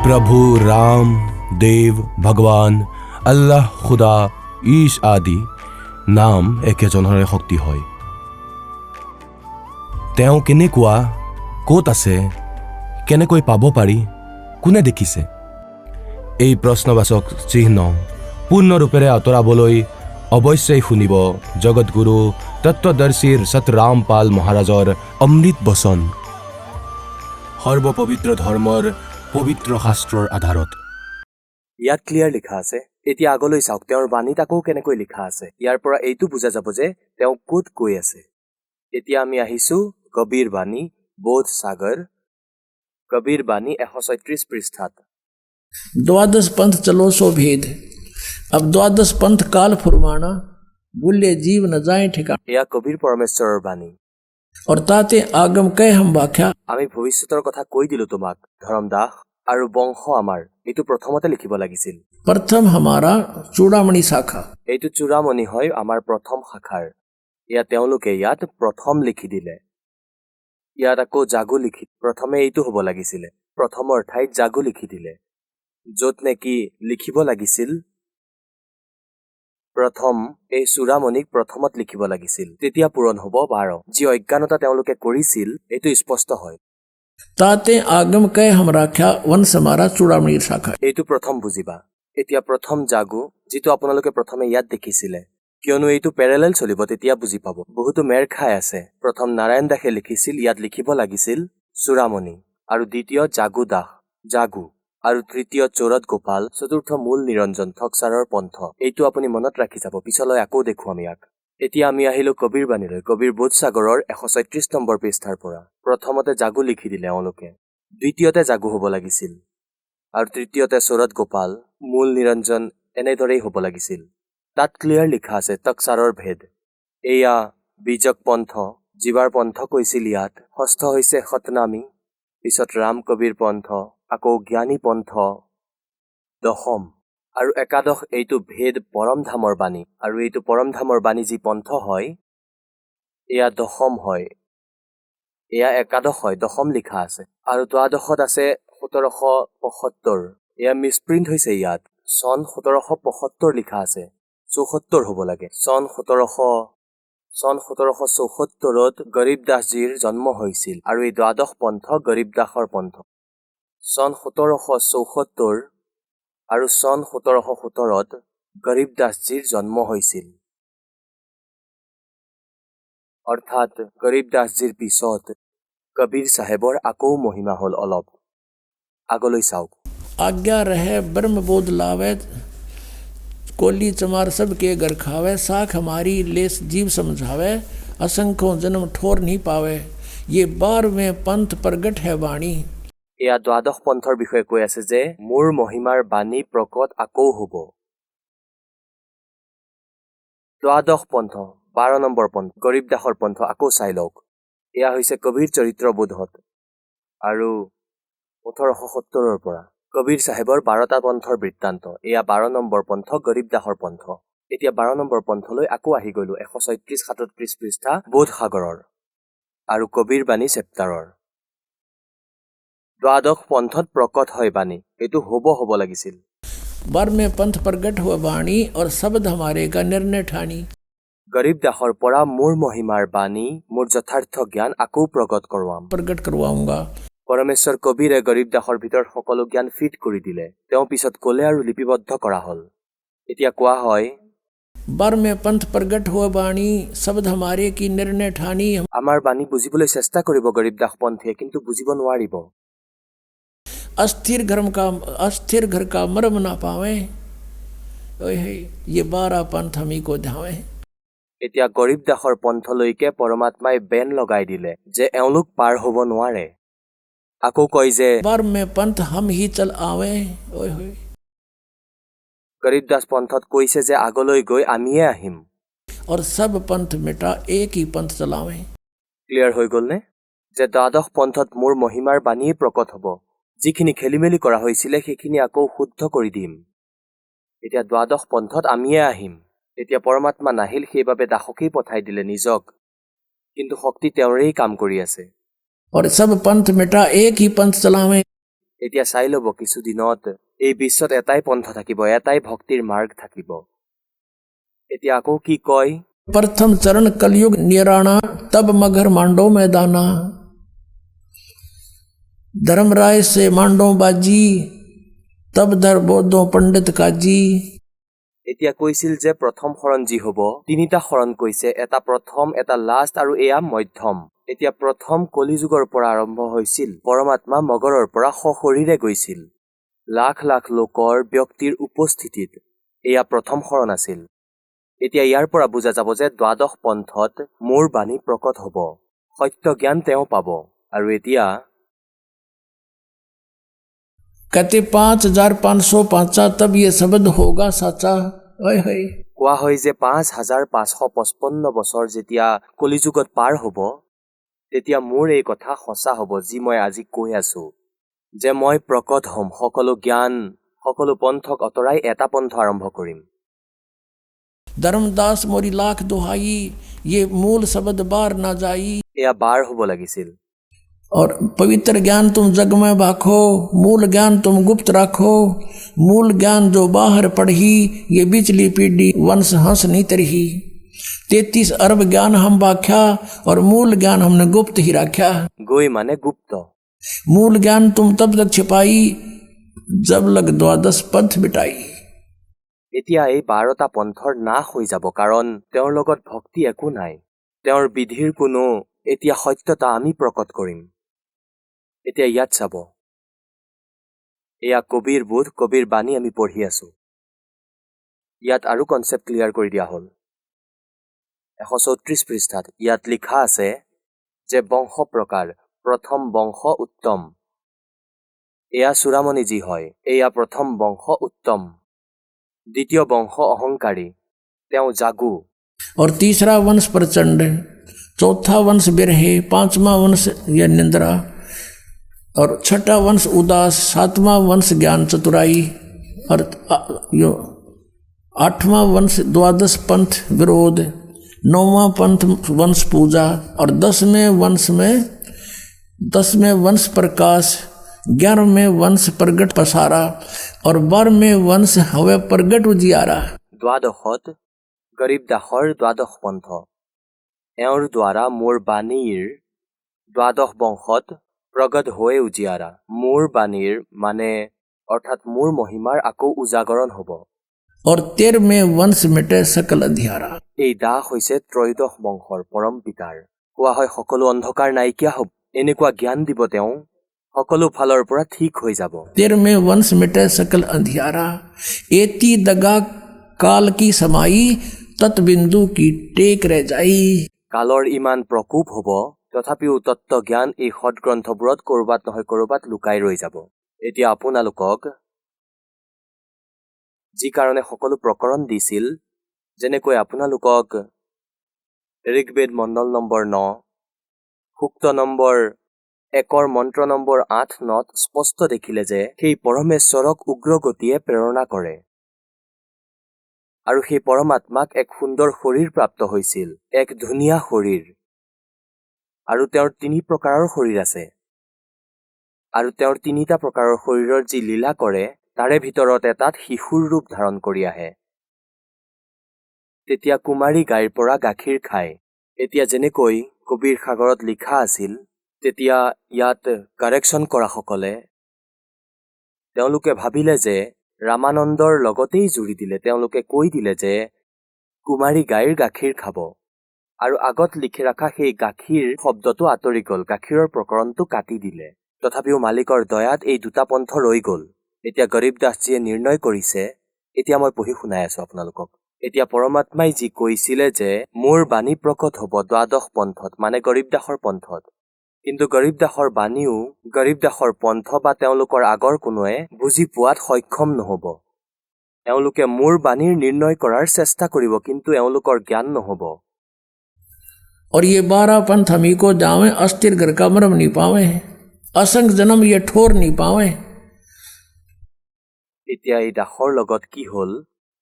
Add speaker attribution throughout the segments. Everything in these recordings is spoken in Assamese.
Speaker 1: प्रभु राम देव भगवान अल्लाह खुदा ईश आदि नाम একেজনৰে শক্তি হয়। তেওঁ কেনেকুৱা, ক'ত আছে, কেনেকৈ পাব পাৰি, কোনে দেখিছে? এই প্ৰশ্নবাচক চিহ্ন পূৰ্ণৰূপেৰে আঁতৰাবলৈ অৱশ্যেই শুনিব জগতগুৰু তত্ত্বদৰ্শীৰ সতৰামপাল মহাৰাজৰ অমৃত বচন, সৰ্বপবিত্ৰ ধৰ্মৰ পবিত্ৰ শাস্ত্ৰৰ আধাৰত। ইয়াত ক্লিয়াৰ লিখা আছে। এতিয়া আগলৈ চাওক তেওঁৰ বাণীত আকৌ কেনেকৈ লিখা আছে। ইয়াৰ পৰা এইটো বুজা যাব যে তেওঁ ক'ত গৈ আছে। এতিয়া আমি আহিছো কবিৰ বাণী বোধ সাগৰ, কবিৰ বাণী 136 পৃষ্ঠাত।
Speaker 2: द्वादश पंथ चलो सो भेद, अब द्वादश पंथ काल फुरमाना, बुल्ले जीव न जाए ठिकाना।
Speaker 1: এয়া কবিৰ পৰমেশ্বৰৰ বাণী।
Speaker 2: और ताते आगम कह हम व्याख्या,
Speaker 1: আমি ভৱিষ্যতৰ কথা কৈ দিলো তোমাক। ধৰম দাস আৰু বংশ আমাৰ এইটো প্ৰথমতে লিখিব লাগিছিল।
Speaker 2: प्रथम हमारा चूड़ामणि शाखा।
Speaker 1: এইটো চূড়ামণি হয় আমাৰ প্ৰথম শাখাৰ। এয়া তেওঁলোকে ইয়াত প্ৰথম লিখি দিলে। ইয়াত আকৌ জাগু লিখি, প্ৰথমে এইটো হ'ব লাগিছিলে। প্ৰথমৰ ঠাইত জাগু লিখি দিলে। য'ত নেকি লিখিব লাগিছিল প্ৰথম, এই চূড়ামণিক প্ৰথমত লিখিব লাগিছিল। তেতিয়া পূৰণ হ'ব 12। যি অজ্ঞানতা তেওঁলোকে কৰিছিল এইটো স্পষ্ট হয়।
Speaker 2: ताते आगम कह हम राख्या, वंश हमारा चूड़ामणि शाखा।
Speaker 1: এইটো প্ৰথম বুজিবা। এতিয়া প্ৰথম জাগু যিটো আপোনালোকে প্ৰথমে ইয়াত দেখিছিলে, কিয়নো এইটো পেৰেলেল চলিব, তেতিয়া বুজি পাব। বহুতো মেৰ খাই আছে। প্ৰথম নাৰায়ণ দাসে লিখিছিল, ইয়াত লিখিব লাগিছিল চূড়ামণি, আৰু দ্বিতীয় জাগু দাস জাগু, আৰু তৃতীয় চোৰত গোপাল, চতুৰ্থ মূল নিৰঞ্জন ঠকচাৰৰ পন্থ। এইটো আপুনি মনত ৰাখি যাব, পিছলৈ আকৌ দেখুৱাম ইয়াক। এতিয়া আমি আহিলো কবিৰ বাণীলৈ। কবিৰ বোধসাগৰৰ 136 নম্বৰ পৃষ্ঠাৰ পৰা। প্ৰথমতে জাগু লিখি দিলে এওঁলোকে, দ্বিতীয়তে জাগু হ'ব লাগিছিল, আৰু তৃতীয়তে চোৰত গোপাল, মূল নিৰঞ্জন এনেদৰেই হ'ব লাগিছিল। তাত ক্লিয়াৰ লিখা আছে তকচাৰৰ ভেদ। এয়া বীজক পন্থ, জীৱাৰ পন্থ কৈছিল ইয়াত। ষষ্ঠ হৈছে সতনামী, পিছত ৰাম কবিৰ পন্থ, আকৌ জ্ঞানী পন্থ, দশম আৰু একাদশ এইটো ভেদ পৰমধামৰ বাণী। আৰু এইটো পৰমধামৰ বাণী যি পন্থ হয়, এয়া দশম হয়। এয়া একাদশ হয়, দশম লিখা আছে। আৰু দ্বাদশত আছে 1775। এয়া মিছপ্ৰিণ্ট হৈছে ইয়াত। চন 1775 লিখা আছে, 74 হ'ব লাগে। চন 1774ত গৰীব দাসজীৰ জন্ম হৈছিল, আৰু এই দ্বাদশ পন্থ গৰীব দাসৰ পন্থ। চন 1774 আৰু চন 1717ত গৰীব দাসজীৰ জন্ম হৈছিল। অৰ্থাৎ গৰীব দাসজীৰ পিছত কবিৰ চাহেবৰ আকৌ মহিমা হ'ল অলপ। আগলৈ চাওক।
Speaker 2: आज्ञा रहे ब्रह्म बोध लावे, कोली चमार सब के घर खावे, साख हमारी लेस जीव समझावे, असंख्यों जन्म ठोर नहीं पावे, ये 12वें पंथ प्रगट है वाणी।
Speaker 1: এয়া দ্বাদশ পন্থৰ বিষয়ে কৈ আছে যে মোৰ মহিমাৰ বাণী প্ৰকট আকৌ হ'ব। দ্বাদশ পন্থ 12 নম্বৰ পন্থ গৰীব দাসৰ পন্থ আকৌ চাই লওক। এয়া হৈছে কবিৰ চৰিত্ৰবোধত, আৰু 1870ৰ পৰা কবিৰ চাহেবৰ 12টা পন্থৰ বৃত্তান্ত। এয়া 12 নম্বৰ পন্থ গৰীব দাসৰ পন্থ। এতিয়া 12 নম্বৰ পন্থলৈ আকৌ আহি গলো 136-37 পৃষ্ঠা বোধসাগৰৰ আৰু কবিৰ বাণী চেপ্টাৰৰ। দ্বাদশ পন্থত প্ৰকট হয় বাণী, এইটো হ'ব লাগিছিল।
Speaker 2: 12वें पंथ प्रगट हुआ वाणी, और शब्द हमारे का निर्णय ठानी।
Speaker 1: গৰীব দাসৰ পৰা মোৰ মহিমাৰ বাণী, মোৰ যথাৰ্থ জ্ঞান আকৌ প্ৰকট কৰোৱাম,
Speaker 2: प्रगट करवाऊंगा।
Speaker 1: পৰমেশ্বৰ কবিৰে গৰীব দাসৰ ভিতৰত সকলো জ্ঞান ফিট কৰি দিলে। তেওঁ পিছত ক'লে আৰু লিপিবদ্ধ কৰা হ'ল। এতিয়া কোৱা হয়
Speaker 2: 12वें पंथ प्रगट हुआ वाणी, शब्द हमारे की निर्णय ठानी।
Speaker 1: আমাৰ বাণী বুজিবলৈ চেষ্টা কৰিব গৰীব দাস পন্থীয়ে, কিন্তু বুজিব নোৱাৰিব।
Speaker 2: अस्थिर घर का मर्म ना पावे, ये 12 पंथ हमी को ध्यावे।
Speaker 1: এতিয়া গৰীব দাসৰ পন্থলৈকে পৰমাত্মাই বেন লগাই দিলে যে এওঁলোক পাৰ হ'ব নোৱাৰে। আকৌ কয় যে
Speaker 2: 12वें पंथ हम ही चल आवे।
Speaker 1: গৰীব দাস পন্থত কৈছে যে আগলৈ গৈ আমিয়ে আহিম।
Speaker 2: और सब पंथ मिटा एक ही पंथ चलावे।
Speaker 1: ক্লিয়াৰ হৈ গ'লনে যে দ্বাদশ পন্থত মোৰ মহিমাৰ বাণীয়ে প্ৰকট হ'ব। যিখিনি খেলিমেলি কৰা হৈছিলে সেইখিনি আকৌ শুদ্ধ কৰি দিম। এতিয়া দ্বাদশ পন্থত আমিয়ে আহিম। এতিয়া পৰমাত্মা নাহিল, সেইবাবে দাসকেই পঠাই দিলে নিজক, কিন্তু শক্তি তেওঁৰেই কাম কৰি আছে।
Speaker 2: और सब पंथ मिटा एक ही पंथ चलावे।
Speaker 1: এতিয়া চাই ল'ব কিছুদিনত এই বিশ্বত এটাই পন্থ থাকিব, এটাই ভক্তিৰ মাৰ্গ থাকিব। এতিয়া আকৌ কি কয়?
Speaker 2: प्रथम चरण कलयुग निराणा तब मगर मांडो में दाना। धर्मराय से मांडो बाजी तब धर बोधो पंडित काजी।
Speaker 1: এতিয়া কৈছিল যে প্ৰথম শৰণ যি হ'ব, তিনিটা শৰণ কৈছে, এটা প্ৰথম, এটা লাষ্ট আৰু এয়া মধ্যম। এতিয়া প্ৰথম কলিযুগৰ পৰা আৰম্ভ হৈছিল, পৰমাত্মা মগৰৰ পৰা সশৰীৰে গৈছিল লাখ লাখ লোকৰ ব্যক্তিৰ উপস্থিতিত। এয়া প্ৰথম শৰণ আছিল। এতিয়া ইয়াৰ পৰা বুজা যাব যে দ্বাদশ পন্থত মোৰ বাণী প্ৰকট হ'ব, সত্য জ্ঞান তেওঁ পাব। আৰু এতিয়া
Speaker 2: कहते 5505 तब ये शब्द होगा साचा। ओए होए
Speaker 1: কোৱা হয় যে 5555 বছৰ যেতিয়া কলিযুগত পাৰ হ'ব, তেতিয়া মোৰ এই কথা সঁচা হ'ব যি মই আজি কৈ আছো, যে মই প্ৰকট হ'ম, সকলো জ্ঞান, সকলো পন্থক অতৰাই এটা পন্থ আৰম্ভ কৰিম।
Speaker 2: धर्मदास मोरी लाख दुहाई ये मूल शब्द बार ना जाई।
Speaker 1: এয়া বাৰ হ'ব লাগিছিল।
Speaker 2: और पवित्र ज्ञान तुम जग में भाखो, मूल ज्ञान तुम गुप्त राखो। मूल ज्ञान जो बाहर पढ़ी ये बिचली पीढ़ी वंश हंस नहीं तरही। 33 अरब ज्ञान हम बाख्या और मूल ज्ञान हमने गुप्त ही राख्या।
Speaker 1: গৈ মানে গুপ্ত।
Speaker 2: मूल ज्ञान तुम तब तक छिपाई जब लग 12 पंथ बिटाई।
Speaker 1: এতিয়া এই 12টা পন্থৰ নাশ হৈ যাব, কাৰণ তেওঁৰ লগত ভক্তি একো নাই, তেওঁৰ বিধিৰ কোনো এতিয়া সত্যতা আমি প্ৰকট কৰিম। এতিয়া ইয়াত চাব, এয়া কবিৰ বোধ, কবিৰ বাণী আমি পঢ়ি আছো। ইয়াত আৰু কনচেপ্ট ক্লিয়াৰ কৰি দিয়া হ'ল। 134 পৃষ্ঠাত ইয়াত লিখা আছে যে বংশ প্ৰকাৰ, প্ৰথম বংশ উত্তম। এয়া চূড়ামণি যি হয়, এয়া প্ৰথম বংশ উত্তম। দ্বিতীয় বংশ অহংকাৰী, তেওঁ জাগু।
Speaker 2: और तीसरा वंश प्रचंड, चौथा वंश बिरहे, पांचवा वंश यह निंद्रा और छठा वंश उदास, सातवां वंश ज्ञान चतुराई और यो 8वां वंश 12 पंथ विरोध, 9वां पंथ वंश पूजा और 10वें वंश प्रकाश, 11वें वंश प्रगट पसारा और 12वें वंश हवे प्रगट उजियारा।
Speaker 1: দ্বাদশত গৰীব দাসৰ দ্বাদশ পন্থ, এওঁৰ দ্বাৰা মোৰ বাণীৰ দ্বাদশ বংশত প্ৰগট হৈ উজিয়াৰা। মোৰ বাণীৰ মানে অৰ্থাৎ মোৰ মহিমাৰ আকৌ উজাগৰণ হ'ব।
Speaker 2: और 13वें वंश मिटे सकल अंधियारा।
Speaker 1: এই দাস হৈছে ত্ৰয়োদশ বংশৰ পৰম পিতাৰ। কোৱা হয় সকলো অন্ধকাৰ নাইকিয়া হ'ব, এনেকুৱা জ্ঞান দিব তেওঁ, সকলো ফালৰ পৰা ঠিক হৈ যাব।
Speaker 2: 13वें वंश मिटे सकल अंधियारा, एती दगा काल की समाई तत् बिंदु की टेक रह जाई।
Speaker 1: কালৰ ইমান প্ৰকোপ হ'ব, তথাপিও তত্ত্ব জ্ঞান এই সদগ্ৰন্থবোৰত ক'ৰবাত নহয় ক'ৰবাত লুকাই ৰৈ যাব। এতিয়া আপোনালোকক যি কাৰণে সকলো প্ৰকৰণ দিছিল, যেনেকৈ আপোনালোকক ঋগ্বেদ মণ্ডল নম্বৰ 9, সূক্ত নম্বৰ 1 মন্ত্ৰ নম্বৰ 8-9 স্পষ্ট দেখিলে যে সেই পৰমেশ্বৰক উগ্ৰগতিয়ে প্ৰেৰণা কৰে আৰু সেই পৰমাত্মাক এক সুন্দৰ শৰীৰ প্ৰাপ্ত হৈছিল, এক ধুনীয়া শৰীৰ, আৰু তেওঁৰ 3 প্ৰকাৰৰ শৰীৰ আছে, আৰু তেওঁৰ 3টা প্ৰকাৰৰ শৰীৰৰ যি লীলা কৰে তাৰে ভিতৰত এটাত শিশুৰ ৰূপ ধাৰণ কৰি আহে। তেতিয়া কুমাৰী গাইৰ পৰা গাখীৰ খায়। এতিয়া যেনেকৈ কবিৰ সাগৰত লিখা আছিল, তেতিয়া ইয়াত কাৰেকশ্যন কৰাসকলে তেওঁলোকে ভাবিলে যে ৰামানন্দৰ লগতেই জুৰি দিলে। তেওঁলোকে কৈ দিলে যে কুমাৰী গাইৰ গাখীৰ খাব, আৰু আগত লিখি ৰখা সেই গাখীৰ শব্দটো আঁতৰি গ'ল, গাখীৰৰ প্ৰকৰণটো কাটি দিলে। তথাপিও মালিকৰ দয়াত এই 2টা পন্থ ৰৈ গ'ল। এতিয়া গৰীব দাসজীয়ে নিৰ্ণয় কৰিছে, এতিয়া মই পঢ়ি শুনাই আছো আপোনালোকক। এতিয়া পৰমাত্মাই যি কৈছিলে যে মোৰ বাণী প্ৰকট হ'ব দ্বাদশ পন্থত, মানে গৰীব দাসৰ পন্থত, কিন্তু গৰীব দাসৰ বাণীও গৰীব দাসৰ পন্থ বা তেওঁলোকৰ আগৰ কোনোৱে বুজি পোৱাত সক্ষম নহ'ব। এওঁলোকে মোৰ বাণীৰ নিৰ্ণয় কৰাৰ চেষ্টা কৰিব, কিন্তু এওঁলোকৰ জ্ঞান নহ'ব।
Speaker 2: और ये 12 पंथ हमी को जावे, अस्थिर घर का मरम नहीं पावे, असंग जन्म ये ठोर नहीं पावे।
Speaker 1: এতিয়া এই দাসৰ লগত কি হ'ল,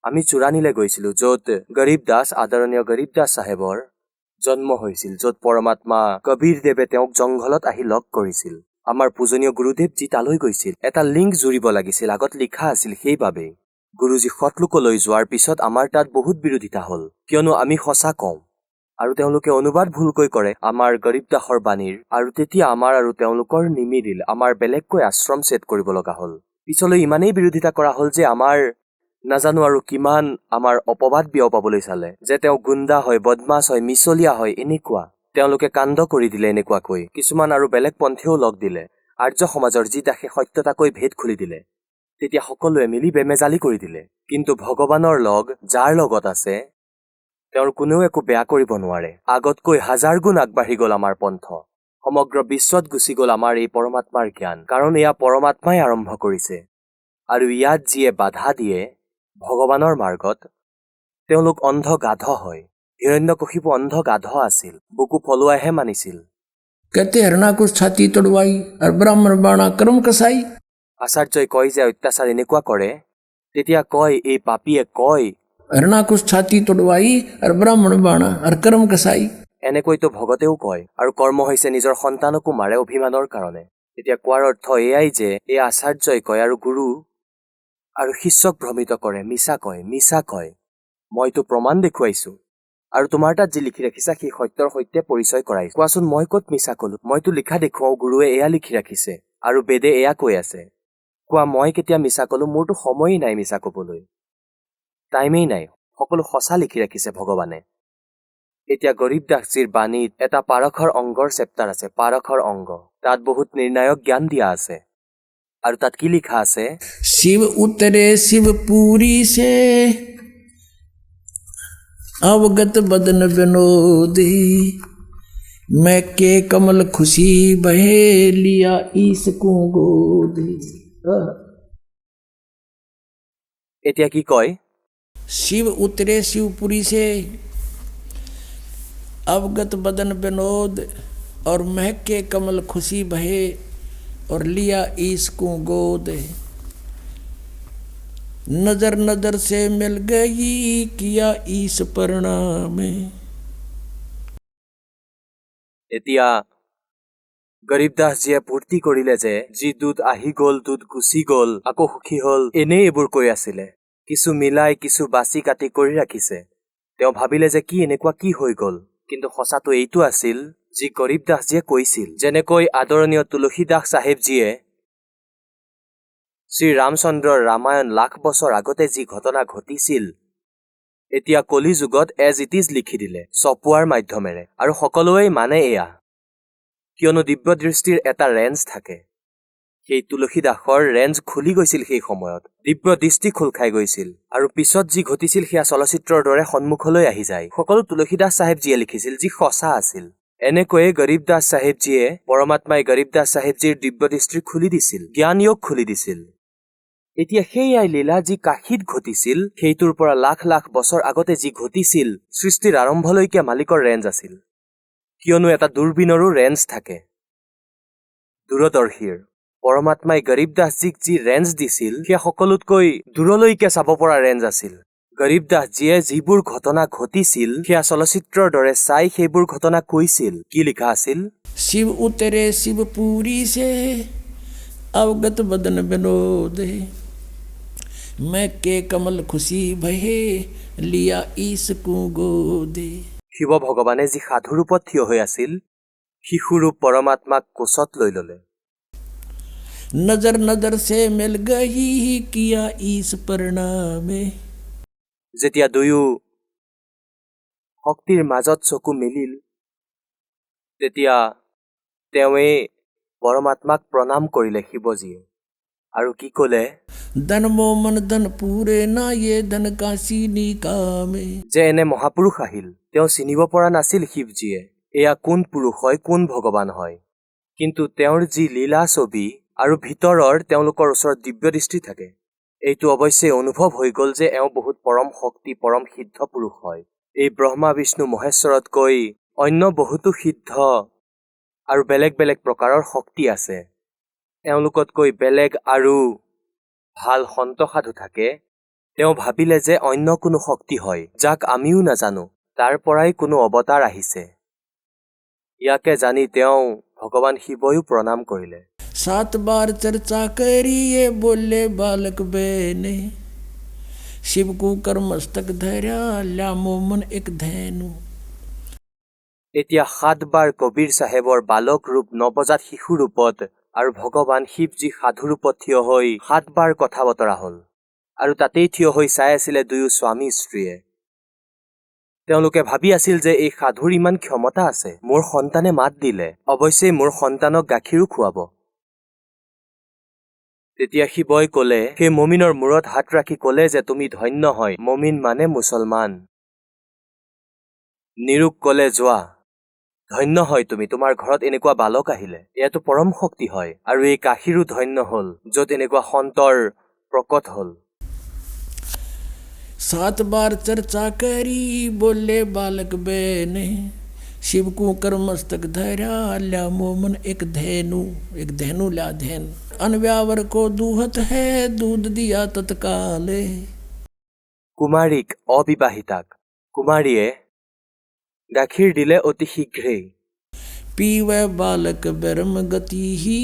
Speaker 1: আমি চুৰানিলে গৈছিলো, য'ত গৰীব দাস, আদৰণীয় গৰীব দাস চাহেবৰ জন্ম হৈছিল, য'ত পৰমাত্মা কবীৰ দেৱে তেওঁক জংঘলত আহি লগ কৰিছিল। আমাৰ পূজনীয় গুৰুদেৱজী তালৈ গৈছিল। এটা লিংক জুৰিব লাগিছিল, আগত লিখা আছিল। সেইবাবেই গুৰুজী সতলোকলৈ যোৱাৰ পিছত আমাৰ তাত বহুত বিৰোধিতা হ'ল, কিয়নো আমি সঁচা কওঁ আৰু তেওঁলোকে অনুবাদ ভুলকৈ কৰে আমাৰ গৰীব দাসৰ বাণীৰ। আৰু তেতিয়া আমাৰ আৰু তেওঁলোকৰ নিমিলিল, আমাৰ বেলেগকৈ আশ্ৰম ছেট কৰিব লগা হ'ল। পিছলৈ ইমানেই বিৰোধিতা কৰা হ'ল যে আমাৰ নাজানো আৰু কিমান আমাৰ অপবাদ বিয়পাবলৈ চালে যে তেওঁ গুণ্ডা হয়, বদমাছ হয়, মিছলীয়া হয়, এনেকুৱা। তেওঁলোকে কাণ্ড কৰি দিলে এনেকুৱাকৈ। কিছুমান আৰু বেলেগ পন্থীও লগ দিলে। আৰ্য সমাজৰ যি দাসে সত্যতাকৈ ভেদ খুলি দিলে, তেতিয়া সকলোৱে মিলি বেমেজালি কৰি দিলে। কিন্তু ভগৱানৰ লগ যাৰ লগত আছে, তেওঁৰ কোনেও একো বেয়া কৰিব নোৱাৰে। আগতকৈ 1000 গুণ আগবাঢ়ি গ'ল আমাৰ পন্থ। সমগ্ৰ বিশ্বত গুচি গ'ল আমাৰ এই পৰমাত্মাৰ জ্ঞান, কাৰণ এয়া পৰমাত্মাই আৰম্ভ কৰিছে। আৰু ইয়াত যিয়ে বাধা দিয়ে ভগৱানৰ মাৰ্গত, তেওঁলোক অন্ধ গাধ হয়। হিৰণ্যকশিপু অন্ধ গাধ আছিল, বুকু ফলোৱাইহে মানিছিল।
Speaker 2: कहते हरणाकुश छाती तोड़वाई और ब्राह्मण बाणा कर्म कसाई।
Speaker 1: আচাৰ্যই কয় যে অত্যাচাৰ এনেকুৱা কৰে, তেতিয়া কয় এই পাপীয়ে কয়
Speaker 2: हरणाकुश छाती तोड़वाई और ब्राह्मण बाणा और कर्म कसाई।
Speaker 1: এনেকৈতো ভগতেও কয়, আৰু কৰ্ম হৈছে নিজৰ সন্তানকো মাৰে অভিমানৰ কাৰণে। এতিয়া কোৱাৰ অৰ্থ এয়াই যে এই আচাৰ্যই কয় আৰু গুৰু আৰু শিষ্যক ভ্ৰমিত কৰে, মিছা কয়। মইতো প্ৰমাণ দেখুৱাইছো, আৰু তোমাৰ তাত যি লিখি ৰাখিছা সেই সত্যৰ সৈতে পৰিচয় কৰাইছো। কোৱাচোন মই ক'ত মিছা কলো? মইতো লিখা দেখুৱাও, গুৰুৱে এয়া লিখি ৰাখিছে আৰু বেদে এয়া কৈ আছে। কোৱা মই কেতিয়া মিছা কলো? মোৰতো সময়েই নাই মিছা কবলৈ, টাইমেই নাই। সকলো সঁচা লিখি ৰাখিছে ভগৱানে। এতিয়া গৰীব দাসজীৰ বাণীত এটা পাৰখৰ অংগৰ চেপ্টাৰ আছে, পাৰখৰ অংগ। তাত বহুত নিৰ্ণায়ক জ্ঞান দিয়া আছে। আৰু তাত কি লিখা আছে?
Speaker 2: शिव उतरे शिवपुरी से अवगत बदन विनोदी, मैं के कमल खुशी बहे लिया ईस को गोदी।
Speaker 1: এতিয়া কি কয়?
Speaker 2: शिव उतरे शिवपुरी से अवगत बदन विनोद और महक के कमल खुशी बहे और लिया ईस को गोद। नजर नजर से मिल गई किया ईस प्रणाम।
Speaker 1: এতিয়া গৰীব দাসজীয়ে ফূৰ্তি কৰিলে যে যি দুধ আহি গ'ল, দুধ গুচি গ'ল, আকৌ সুখী হ'ল, এনেই এইবোৰ কৈ আছিলে। কিছু মিলাই কিছু বাছি কাটি কৰি ৰাখিছে। তেওঁ ভাবিলে যে কি এনেকুৱা কি হৈ গ'ল, কিন্তু সঁচাটো এইটো আছিল যি গৰীব দাসজীয়ে কৈছিল। যেনেকৈ আদৰণীয় তুলসী দাস চাহেবজীয়ে শ্ৰী ৰামচন্দ্ৰৰ ৰামায়ণ লাখ বছৰ আগতে যি ঘটনা ঘটিছিল, এতিয়া কলি যুগত এজ ইট ইজ লিখি দিলে ছপোৱাৰ মাধ্যমেৰে। আৰু সকলোৱে মানে এয়া, কিয়নো দিব্য দৃষ্টিৰ এটা ৰেঞ্জ থাকে। সেই তুলসী দাসৰ ৰেঞ্জ খুলি গৈছিল সেই সময়ত, দিব্য দৃষ্টি খোল খাই গৈছিল। আৰু পিছত যি ঘটিছিল সেয়া চলচ্চিত্ৰৰ দৰে সন্মুখলৈ আহি যায়। সকলো তুলসী দাস চাহেবজীয়ে লিখিছিল যি সঁচা আছিল। এনেকৈয়ে গৰীব দাস চাহেবজীয়ে, পৰমাত্মাই গৰীব দাস চাহেবজীৰ দিব্য দৃষ্টি খুলি দিছিল, জ্ঞান যোগ খুলি দিছিল। এতিয়া সেইয়াই লীলা যি কাশীত ঘটিছিল, সেইটোৰ পৰা লাখ লাখ বছৰ আগতে যি ঘটিছিল, সৃষ্টিৰ আৰম্ভলৈকে মালিকৰ ৰেঞ্জ আছিল। কিয়নো এটা দূৰবীণৰো ৰেঞ্জ থাকে, দূৰদৰ্শীৰ। পৰমাত্মাই গৰীব দাসজীক যি ৰেঞ্জ দিছিল সেয়া সকলোতকৈ দূৰলৈকে চাব পৰা ৰেঞ্জ আছিল। গৰীব দাসজীয়ে যিবোৰ ঘটনা ঘটিছিল সেয়া চলচ্চিত্ৰৰ দৰে চাই সেইবোৰ ঘটনা কৈছিল। কি লিখা আছিল?
Speaker 2: शिव उतरे शिवपुरी से अवगत बदन विनोद, मैं के कमल खुशी बहे लिया ईस को गोदे।
Speaker 1: শিৱ ভগৱানে যি সাধু ৰূপত থিয় হৈ আছিল, শিশুৰূপ পৰমাত্মাক কোচত লৈ ললে।
Speaker 2: नजर नजर से मिल गई किया ईस प्रणाम।
Speaker 1: যেতিয়া দুয়ো শক্তিৰ মাজত চকু মিলিল, তেতিয়া তেওঁৱে পৰমাত্মাক প্ৰণাম কৰিলে শিৱজীয়ে। আৰু কি ক'লে?
Speaker 2: धन मोमन धन पूरे ना ये धन काशी निकामे।
Speaker 1: যে এনে মহাপুৰুষ আহিল, তেওঁ চিনিব পৰা নাছিল শিৱজীয়ে এয়া কোন পুৰুষ হয়, কোন ভগৱান হয়। কিন্তু তেওঁৰ যি লীলা ছবি আৰু ভিতৰৰ তেওঁলোকৰ ওচৰত দিব্য দৃষ্টি থাকে, এইটো অৱশ্যে অনুভৱ হৈ গ'ল যে এওঁ বহুত পৰম শক্তি, পৰম সিদ্ধ পুৰুষ হয়। এই ব্ৰহ্মা বিষ্ণু মহেশ্বৰতকৈ অন্য বহুতো সিদ্ধ আৰু বেলেগ বেলেগ প্ৰকাৰৰ শক্তি আছে। এওঁলোকতকৈ বেলেগ আৰু ভাল সন্ত সাধু থাকে। তেওঁ ভাবিলে যে অন্য কোনো শক্তি হয়, যাক আমিও নাজানো, তাৰ পৰাই কোনো অৱতাৰ আহিছে। ইয়াকে জানি তেওঁ ভগৱান শিৱয়ো প্ৰণাম কৰিলে।
Speaker 2: 7 बार चर्चा करी ये बोले बालक बेने शिव को कर मस्तक धैर्या ल्यामो मन एक धैनु।
Speaker 1: এতিয়া 7 বাৰ কবিৰ চাহেবৰ বালক ৰূপ নৱজাত শিশু ৰূপত আৰু ভগৱান শিৱজী সাধু ৰূপত থিয় হৈ 7 বাৰ কথা বতৰা হ'ল আৰু তাতেই থিয় হৈ চাই আছিলে দুয়ো স্বামী স্ত্ৰীয়ে। তেওঁলোকে ভাবি আছিল যে এই সাধুৰ ইমান ক্ষমতা আছে, মোৰ সন্তানে মাত দিলে অৱশ্যেই মোৰ সন্তানক গাখীৰো খুৱাব। তেতিয়া শিৱই ক'লে, সেই মমিনৰ মূৰত হাত ৰাখি ক'লে যে তুমি ধন্য হয়, মমিন মানে মুছলমান। নিৰুক ক'লে যোৱা, ধন্য হয় তুমি, তোমাৰ ঘৰত এনেকুৱা বালক আহিলে, এয়াতো পৰম শক্তি হয় আৰু এই কাশীৰো ধন্য হ'ল য'ত এনেকুৱা সন্তৰ প্ৰকট হ'ল।
Speaker 2: 7 बार चर्चा करी बोले बालक बेने शिव को कर मस्तक धैर्या ल्यामो मन एक धेनु ल्या धेन अनव्यावर को दूहत है दूध दिया तत्काले।
Speaker 1: কুমাৰীক অবিবাহিতাক কুমাৰীয়ে গাখীৰ দিলে অতি শীঘ্ৰেই।
Speaker 2: पीवे बालक ब्रह्म गति ही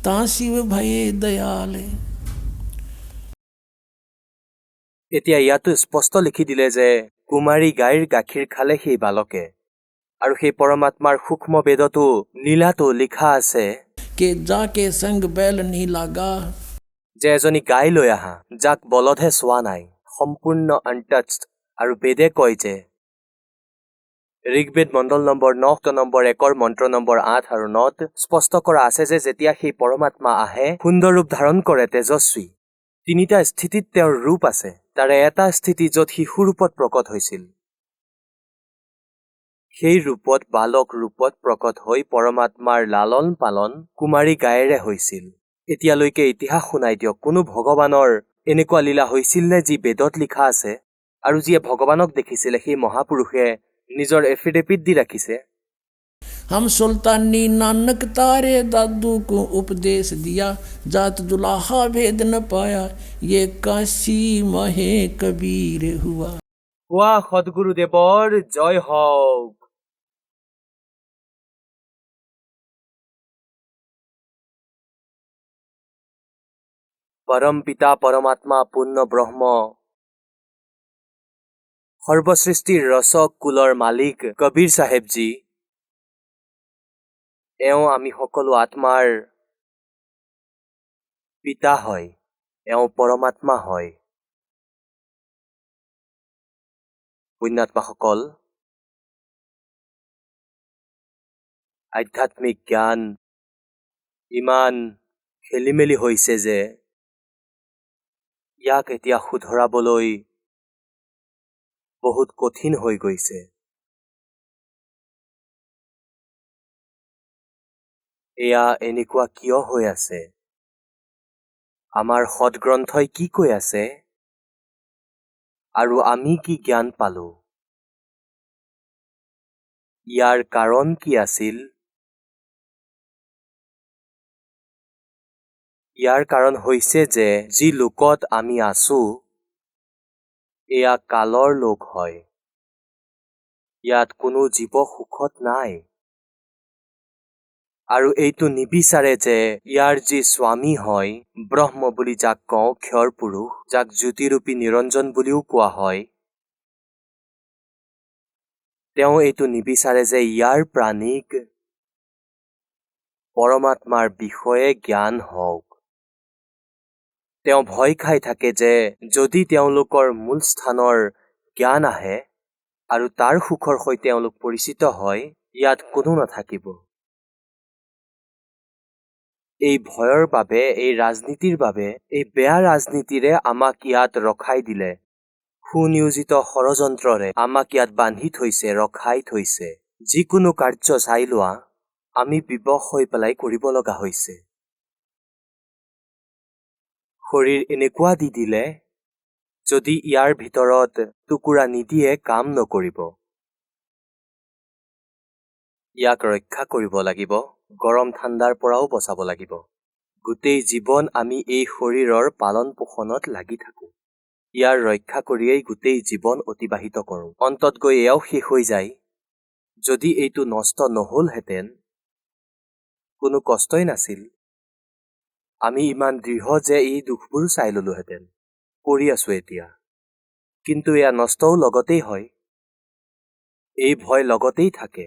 Speaker 2: ता शिव भये दयाले।
Speaker 1: এতিয়া ইয়াতো স্পষ্ট লিখি দিলে যে কুমাৰী গাইৰ গাখীৰ খালে সেই বালকে, আৰু সেই পৰমাত্মাৰ সূক্ষ্ম বেদতো লীলাতো লিখা আছে
Speaker 2: के जाके संग बैल नहीं लागा
Speaker 1: যে এজনী গাই লৈ আহা যাক বলধে চোৱা নাই, সম্পূৰ্ণ আনটাচ্ড। আৰু বেদে কয় যে ঋগ্বেদ মণ্ডল নম্বৰ 9 নম্বৰ 1 মন্ত্ৰ নম্বৰ 8 আৰু 9 স্পষ্ট কৰা আছে যে যেতিয়া সেই পৰমাত্মা আহে সুন্দৰ ৰূপ ধাৰণ কৰে, তেজস্বী, 3টা স্থিতিত তেওঁৰ ৰূপ আছে। তাৰে এটা স্থিতি য'ত শিশু ৰূপত প্ৰকট হৈছিল, সেই ৰূপত বালক ৰূপত প্ৰকট হৈ পৰমাত্মাৰ লালন পালন কুমাৰী গায়েৰে হৈছিল। এতিয়ালৈকে ইতিহাস শুনাই দিয়ক, কোনো ভগৱানৰ এনেকুৱা লীলা হৈছিল নে যি বেদত লিখা আছে আৰু যিয়ে ভগৱানক দেখিছিলে সেই মহাপুৰুষে নিজৰ এফিডেভিট দি ৰাখিছে।
Speaker 2: हम सुल्तानी नानक तारे दादू को उपदेश दिया जात दुलाहा भेद न पाया ये काशी महे कबीर हुआ।
Speaker 1: কোৱা সদগুৰুদেৱৰ জয় হওক। পৰম পিতা পৰমাত্মা পূৰ্ণ ব্ৰহ্ম সৰ্বসৃষ্টিৰ ৰচক কুলৰ মালিক কবীৰ চাহেবজী, এওঁ আমি সকলো আত্মাৰ পিতা হয়, এওঁ পৰমাত্মা হয়। পুণ্যাত্মাসকল, আধ্যাত্মিক জ্ঞান ইমান খেলিমেলি হৈছে যে ইয়াক এতিয়া শুধৰাবলৈ বহুত কঠিন হৈ গৈছে। এয়া এনেকুৱা কিয় হৈ আছে? আমাৰ সদগ্ৰন্থই কি কৈ আছে আৰু আমি কি জ্ঞান পালো? ইয়াৰ কাৰণ কি আছিল? ইয়াৰ কাৰণ হৈছে যে যি লোকত আমি আছো এয়া কালৰ লোক হয়। ইয়াত কোনো জীৱ সুখত নাই আৰু এইটো নিবিচাৰে যে ইয়াৰ যি স্বামী হয় ব্ৰহ্ম বুলি যাক কওঁ, ক্ষৰ পুৰুষ, যাক জ্যোতিৰূপী নিৰঞ্জন বুলিও কোৱা হয়, তেওঁ এইটো নিবিচাৰে যে ইয়াৰ প্ৰাণীক পৰমাত্মাৰ বিষয়ে জ্ঞান হওক। তেওঁ ভয় খাই থাকে যে যদি তেওঁলোকৰ মূল স্থানৰ জ্ঞান আহে আৰু তাৰ সুখৰ সৈতে তেওঁলোক পৰিচিত হয়, ইয়াত কোনো নাথাকিব। এই ভয়ৰ বাবে, এই ৰাজনীতিৰ বাবে, এই বেয়া ৰাজনীতিৰে আমাক ইয়াত ৰখাই দিলে, সুনিয়োজিত ষড়যন্ত্ৰৰে আমাক ইয়াত বান্ধি থৈছে, ৰখাই থৈছে। যিকোনো কাৰ্য চাই লোৱা আমি বিবশ হৈ পেলাই কৰিব লগা হৈছে। শৰীৰ এনেকুৱা দি দিলে যদি ইয়াৰ ভিতৰত টুকুৰা নিদিয়ে কাম নকৰিব। ইয়াক ৰক্ষা কৰিব লাগিব, গৰম ঠাণ্ডাৰ পৰাও বচাব লাগিব। গোটেই জীৱন আমি এই শৰীৰৰ পালন পোষণত লাগি থাকো, ইয়াৰ ৰক্ষা কৰিয়েই গোটেই জীৱন অতিবাহিত কৰোঁ। অন্তত গৈ এয়াও শেষ হৈ যায়, যদি এইটো নষ্ট নহলহেঁতেন কোনো কষ্টই নাছিল। আমি ইমান দৃঢ় যে এই দুখবোৰ চাই ললোহেঁতেন, কৰি আছো এতিয়া। কিন্তু এয়া নষ্টও লগতেই হয়, এই ভয় লগতেই থাকে।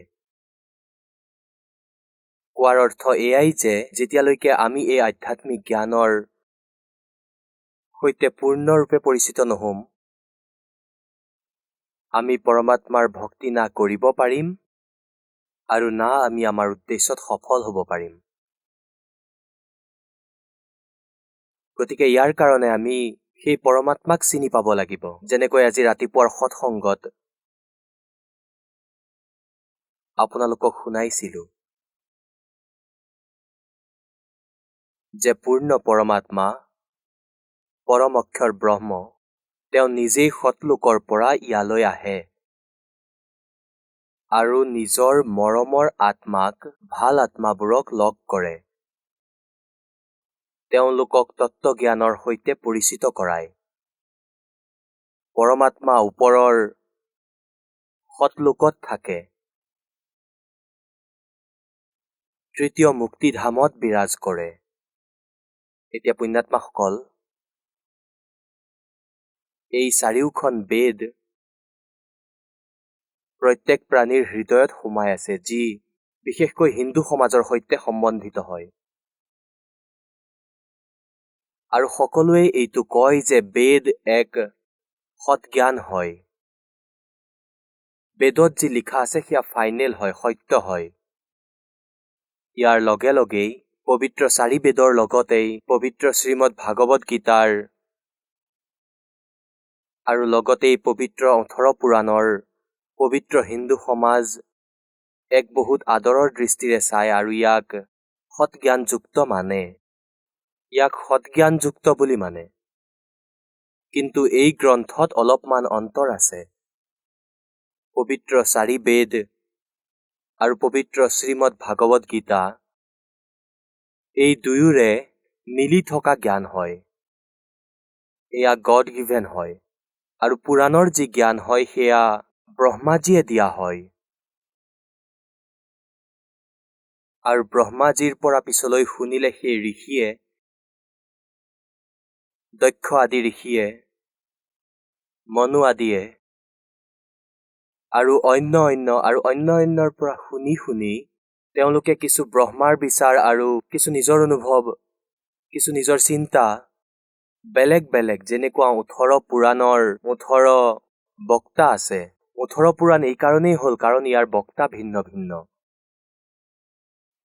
Speaker 1: কোৱাৰ অৰ্থ এয়াই যে যেতিয়ালৈকে আমি এই আধ্যাত্মিক জ্ঞানৰ সৈতে পূৰ্ণৰূপে পৰিচিত নহম, আমি পৰমাত্মাৰ ভক্তি না কৰিব পাৰিম আৰু না আমি আমাৰ উদ্দেশ্যত সফল হ'ব পাৰিম। গতিকে ইয়াৰ কাৰণে আমি সেই পৰমাত্মাক চিনি পাব লাগিব। যেনেকৈ আজি ৰাতিপুৱাৰ সৎসংগত আপোনালোকক শুনাইছিলো যে পূৰ্ণ পৰমাত্মা, পৰম অক্ষৰ ব্ৰহ্ম, তেওঁ নিজেই সৎলোকৰ পৰা ইয়ালৈ আহে আৰু নিজৰ মৰমৰ আত্মাক, ভাল আত্মাবোৰক লগ কৰে। তেওঁলোকক তত্ত্বজ্ঞানৰ সৈতে পৰিচিত কৰায়। পৰমাত্মা ওপৰৰ সৎলোকত থাকে, তৃতীয় মুক্তিধামত বিৰাজ কৰে। এতিয়া পুণ্যাত্মাসকল, এই চাৰিওখন বেদ প্ৰত্যেক প্ৰাণীৰ হৃদয়ত সোমাই আছে, যি বিশেষকৈ হিন্দু সমাজৰ সৈতে সম্বন্ধিত হয়। আৰু সকলোৱে এইটো কয় যে বেদ এক সৎজ্ঞান হয়। বেদত যি লিখা আছে সেয়া ফাইনেল হয়, সত্য হয়। ইয়াৰ লগে লগেই পবিত্ৰ 4 বেদৰ লগতেই পবিত্ৰ শ্ৰীমদ ভাগৱত গীতাৰ আৰু লগতেই পবিত্ৰ 18 পুৰাণৰ পবিত্ৰ হিন্দু সমাজ এক বহুত আদৰৰ দৃষ্টিৰে চায় আৰু ইয়াক সৎজ্ঞানযুক্ত মানে। ইয়াক সৎজ্ঞানযুক্ত বুলি মানে। কিন্তু এই গ্ৰন্থত অলপমান অন্তৰ আছে। পবিত্ৰ 4 বেদ আৰু পবিত্ৰ শ্ৰীমদ ভাগৱত গীতা, এই দুয়োৰে মিলি থকা জ্ঞান হয়। এয়া গড গিভেন হয়। আৰু পুৰাণৰ যি জ্ঞান হয় সেয়া ব্ৰহ্মাজীয়ে দিয়া হয়। আৰু ব্ৰহ্মাজীৰ পৰা পিছলৈ শুনিলে সেই ঋষিয়ে, দক্ষ আদি ঋষিয়ে, মনু আদিয়ে আৰু অন্যৰ পৰা শুনি তেওঁলোকে কিছু ব্ৰহ্মাৰ বিচাৰ আৰু কিছু নিজৰ অনুভৱ, কিছু নিজৰ চিন্তা বেলেগ বেলেগ, যেনেকুৱা 18 পুৰাণৰ 18 বক্তা আছে। 18 পুৰাণ এই কাৰণেই হ'ল কাৰণ ইয়াৰ বক্তা ভিন্ন ভিন্ন।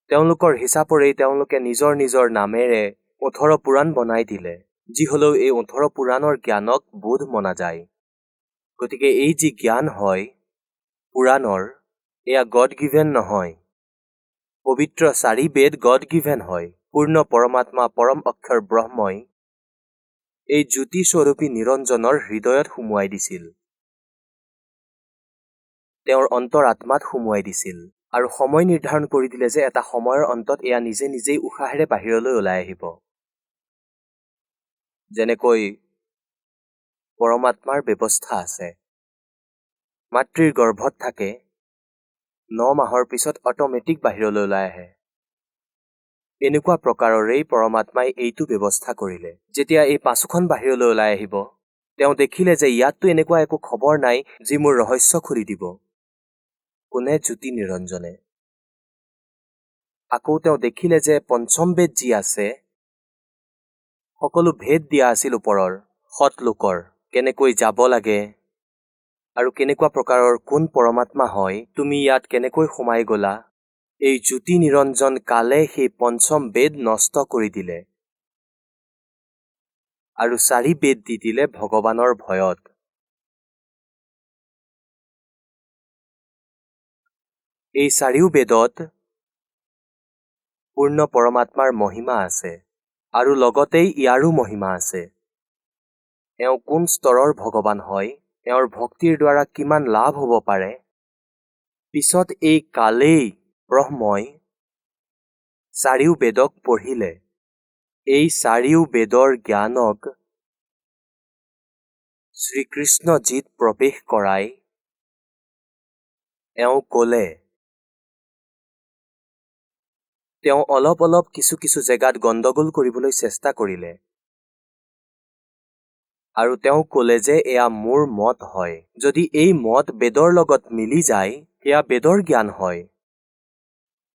Speaker 1: তেওঁলোকৰ হিচাপৰেই তেওঁলোকে নিজৰ নিজৰ নামেৰে 18 পুৰাণ বনাই দিলে, যি হলেও এই 18 পুৰাণৰ জ্ঞানক বোধ মনা যায়। গতিকে এই যি জ্ঞান হয় পুৰাণৰ, এয়া গড গিভেন নহয়। পবিত্ৰ 4 বেদ গড গিভেন হয়। পূৰ্ণ পৰমাত্মা পৰম অক্ষৰ ব্ৰহ্মই এই জ্যোতি স্বৰূপী নিৰঞ্জনৰ হৃদয়ত সুমুৱাই দিছিল, তেওঁৰ অন্তৰ আত্মাত সুমুৱাই দিছিল আৰু সময় নিৰ্ধাৰণ কৰি দিলে যে এটা সময়ৰ অন্তত এয়া নিজে নিজেই উশাহেৰে বাহিৰলৈ ওলাই আহিব। যেনেকৈ পৰমাত্মাৰ ব্যৱস্থা আছে। মাতৃৰ গৰ্ভত থাকে, 9 মাহৰ পিছত অট'মেটিক বাহিৰলৈ ওলাই আহে। এনেকুৱা প্ৰকাৰৰেই পৰমাত্মাই এইটো ব্যৱস্থা কৰিলে। যেতিয়া এই পাছুখন বাহিৰলৈ ওলাই আহিব, তেওঁ দেখিলে যে ইয়াততো এনেকুৱা একো খবৰ নাই যি মোৰ ৰহস্য খুলি দিব। কোনে? জ্যোতি নিৰঞ্জনে। আকৌ তেওঁ দেখিলে যে পঞ্চম বেদ যি আছে, সকলো ভেদ দিয়া আছিল ওপৰৰ সৎলোকৰ, কেনেকৈ যাব লাগে আৰু কেনেকুৱা প্ৰকাৰৰ কোন পৰমাত্মা হয়, তুমি ইয়াত কেনেকৈ সোমাই গলা। এই জ্যোতি নিৰঞ্জন কালে সেই পঞ্চম বেদ নষ্ট কৰি দিলে আৰু 4 বেদ দি দিলে ভগৱানৰ ভয়ত। এই 4 বেদত পূৰ্ণ পৰমাত্মাৰ মহিমা আছে আৰু লগতেই ইয়াৰো মহিমা আছে। এওঁ কোন স্তৰৰ ভগৱান হয়, এওঁৰ ভক্তিৰ দ্বাৰা কিমান লাভ হ'ব পাৰে। পিছত এই কালেই ব্ৰহ্মই 4 বেদক পঢ়িলে। এই 4 বেদৰ জ্ঞানক শ্ৰীকৃষ্ণজীত প্ৰৱেশ কৰাই এওঁ ক'লে তেওঁ অলপ অলপ কিছু জেগাত গণ্ডগোল কৰিবলৈ চেষ্টা কৰিলে আৰু তেওঁ ক'লে যে এয়া মোৰ মত হয়। যদি এই মত বেদৰ লগত মিলি যায় সেয়া বেদৰ জ্ঞান হয়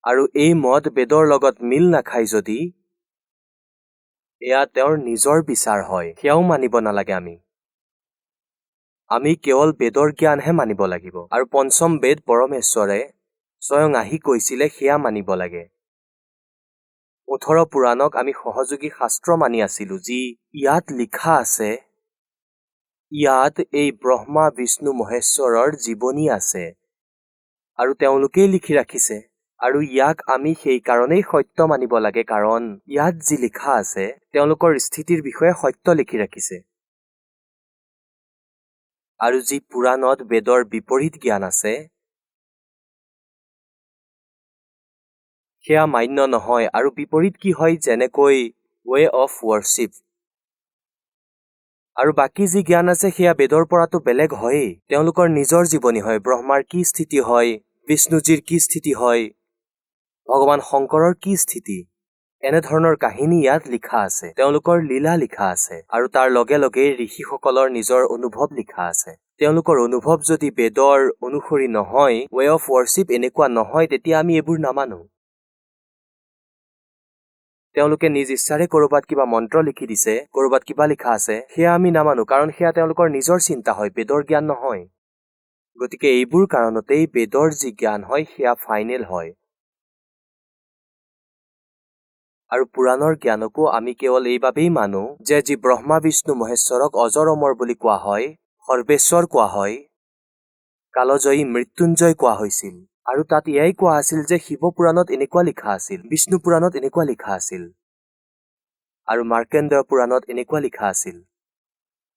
Speaker 1: আৰু এই মত বেদৰ লগত মিল নাখায় যদি এয়া তেওঁৰ নিজৰ বিচাৰ হয়। সেয়াও মানিব নালাগে আমি কেৱল বেদৰ জ্ঞানহে মানিব লাগিব আৰু পঞ্চম বেদ পৰমেশ্বৰে স্বয়ং আহি কৈছিলে সেয়া মানিব লাগে। 18 পুৰাণক আমি সহযোগী শাস্ত্ৰ মানি আছিলো যি ইয়াত লিখা আছে। ইয়াত এই ব্ৰহ্মা বিষ্ণু মহেশ্বৰৰ জীৱনী আছে আৰু তেওঁলোকেই লিখি ৰাখিছে আৰু ইয়াক আমি সেই কাৰণেই সত্য মানিব লাগে কাৰণ ইয়াত যি লিখা আছে তেওঁলোকৰ স্থিতিৰ বিষয়ে সত্য লিখি ৰাখিছে আৰু যি পুৰাণত বেদৰ বিপৰীত জ্ঞান আছে সেয়া মান্য নহয় আৰু বিপৰীত কি হয় যেনেকৈ ৱে অফ ৱৰ্শ্বিপ আৰু বাকী যি জ্ঞান আছে সেয়া বেদৰ পৰাটো বেলেগ হয়েই। তেওঁলোকৰ নিজৰ জীৱনী হয়। ব্ৰহ্মাৰ কি স্থিতি হয়, বিষ্ণুজীৰ কি স্থিতি হয়, ভগৱান শংকৰৰ কি স্থিতি, এনেধৰণৰ কাহিনী ইয়াত লিখা আছে। তেওঁলোকৰ লীলা লিখা আছে আৰু তাৰ লগে লগে ঋষিসকলৰ নিজৰ অনুভৱ লিখা আছে। তেওঁলোকৰ অনুভৱ যদি বেদৰ অনুসৰি নহয়, ৱে অফ ৱৰ্শ্বিপ এনেকুৱা নহয়, তেতিয়া আমি এইবোৰ নামানো। তেওঁলোকে নিজ ইচ্ছাৰে কৰবাত কিবা মন্ত্ৰ লিখি দিছে, কৰবাত কিবা লিখা আছে, সেয়া আমি নামানো কাৰণ সেয়া তেওঁলোকৰ নিজৰ চিন্তা হয়, বেদৰ জ্ঞান নহয়। গতিকে এইবোৰ কাৰণতেই বেদৰ যি জ্ঞান হয় সেয়া ফাইনেল হয় আৰু পুৰাণৰ জ্ঞানকো আমি কেৱল এইবাবেই মানো যে যি ব্ৰহ্মা বিষ্ণু মহেশ্বৰক অজৰ অমৰ বুলি কোৱা হয়, সৰ্বেশ্বৰ কোৱা হয়, কালজয়ী মৃত্যুঞ্জয় কোৱা হৈছিল আৰু তাত এয়াই কোৱা আছিল যে শিৱ পুৰাণত এনেকুৱা লিখা আছিল, বিষ্ণু পুৰাণত এনেকুৱা লিখা আছিল আৰু মাৰ্কেণ্ডেয় পুৰাণত এনেকুৱা লিখা আছিল,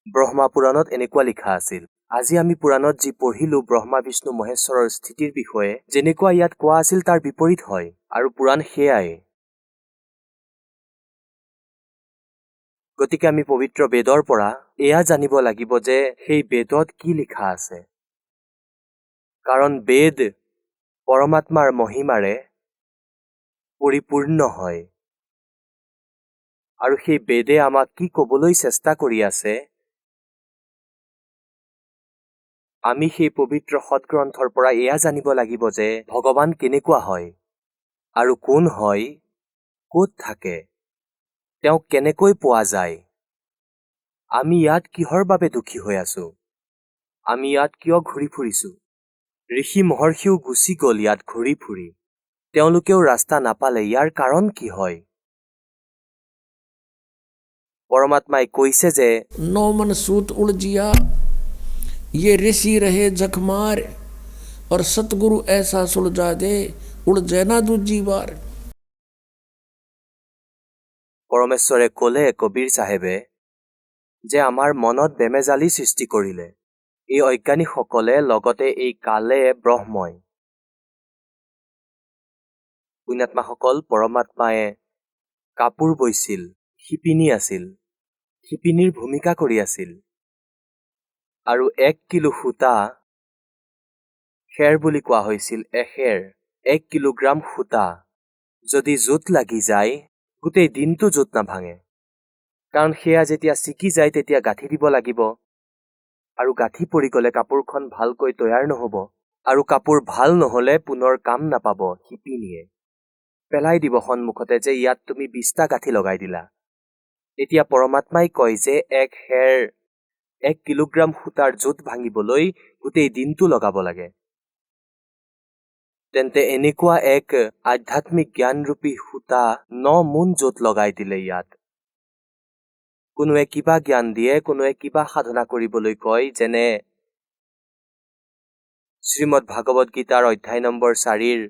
Speaker 1: ব্ৰহ্মা পুৰাণত এনেকুৱা লিখা আছিল। আজি আমি পুৰাণত যি পঢ়িলো ব্ৰহ্মা বিষ্ণু মহেশ্বৰৰ স্থিতিৰ বিষয়ে যেনেকুৱা ইয়াত কোৱা আছিল তাৰ বিপৰীত হয় আৰু পুৰাণ সেয়াই। গতিকে আমি পবিত্ৰ বেদৰ পৰা এয়া জানিব লাগিব যে সেই বেদত কি লিখা আছে কাৰণ বেদ পৰমাত্মাৰ মহিমাৰে পৰিপূৰ্ণ হয় আৰু সেই বেদে আমাক কি ক'বলৈ চেষ্টা কৰি আছে আমি সেই পবিত্ৰ সৎগ্ৰন্থৰ পৰা এয়া জানিব লাগিব যে ভগৱান কেনেকুৱা হয় আৰু কোন হয়, ক'ত থাকে, তেওঁক কেনেকৈ পোৱা যায়, আমি ইয়াত কিহৰ বাবে দুখী হৈ আছো, আমি ইয়াত কিয় ঘূৰি ফুৰিছো। ঋষি মহৰ্ষিও গুচি গ'ল ইয়াত ঘূৰি ফুৰি, তেওঁলোকেও ৰাস্তা নাপালে, ইয়াৰ কাৰণ কি হয়। পৰমাত্মাই কৈছে যে
Speaker 2: नौमन सूत उलझिया ये ऋषि रहे जखमार और सतगुरु ऐसा सुलझा दे उलझे ना दूजी बार।
Speaker 1: পৰমেশ্বৰে ক'লে কবিৰ চাহেবে যে আমাৰ মনত বেমেজালি সৃষ্টি কৰিলে এই অজ্ঞানীসকলে, লগতে এই কালে ব্ৰহ্মই। পুণ্যাত্মাসকল, পৰমাত্মায়ে কাপোৰ বৈছিল, শিপিনী আছিল, শিপিনীৰ ভূমিকা কৰি আছিল আৰু 1 কিলো সূতা খেৰ বুলি কোৱা হৈছিল। এখেৰ 1 কিলোগ্ৰাম সূতা যদি জোত লাগি যায় গোটেই দিনটো জোত নাভাঙে কাৰণ সেয়া যেতিয়া ছিকি যায় তেতিয়া গাঁঠি দিব লাগিব আৰু গাঁঠি পৰি গ'লে কাপোৰখন ভালকৈ তৈয়াৰ নহ'ব আৰু কাপোৰ ভাল নহ'লে পুনৰ কাম নাপাব শিপিনীয়ে, পেলাই দিব সন্মুখতে যে ইয়াত তুমি 20টা গাঁঠি লগাই দিলা। এতিয়া পৰমাত্মাই কয় যে 1 কিলোগ্ৰাম সূতাৰ জোত ভাঙিবলৈ গোটেই দিনটো লগাব লাগে। তেন্তে এনেকুৱা এক আধ্যাত্মিক জ্ঞানৰূপী সূতা 9 মোন জোত লগাই দিলে ইয়াত। কোনোৱে কিবা জ্ঞান দিয়ে, কোনোৱে কিবা সাধনা কৰিবলৈ কয়, যেনে শ্ৰীমদ ভাগৱত গীতাৰ অধ্যায় নম্বৰ 4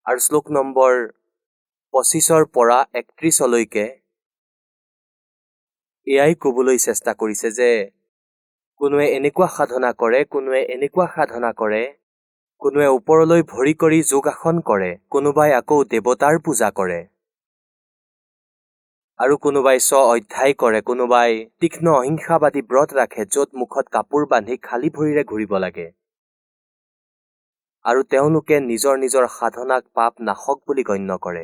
Speaker 1: আৰু শ্লোক নম্বৰ 25 পৰা 31লৈকে এয়াই ক'বলৈ চেষ্টা কৰিছে যে কোনোৱে এনেকুৱা সাধনা কৰে, কোনোৱে এনেকুৱা সাধনা কৰে, কোনোৱে ওপৰলৈ ভৰি কৰি যোগাসন কৰে, কোনোবাই আকৌ দেৱতাৰ পূজা কৰে আৰু কোনোবাই অধ্যায় কৰে, কোনোবাই তীক্ষ্ণ অহিংসাবাদী ব্ৰত ৰাখে য'ত মুখত কাপোৰ বান্ধি খালী ভৰিৰে ঘূৰিব লাগে। আৰু তেওঁলোকে নিজৰ নিজৰ সাধনাক পাপ নাশক বুলি গণ্য কৰে।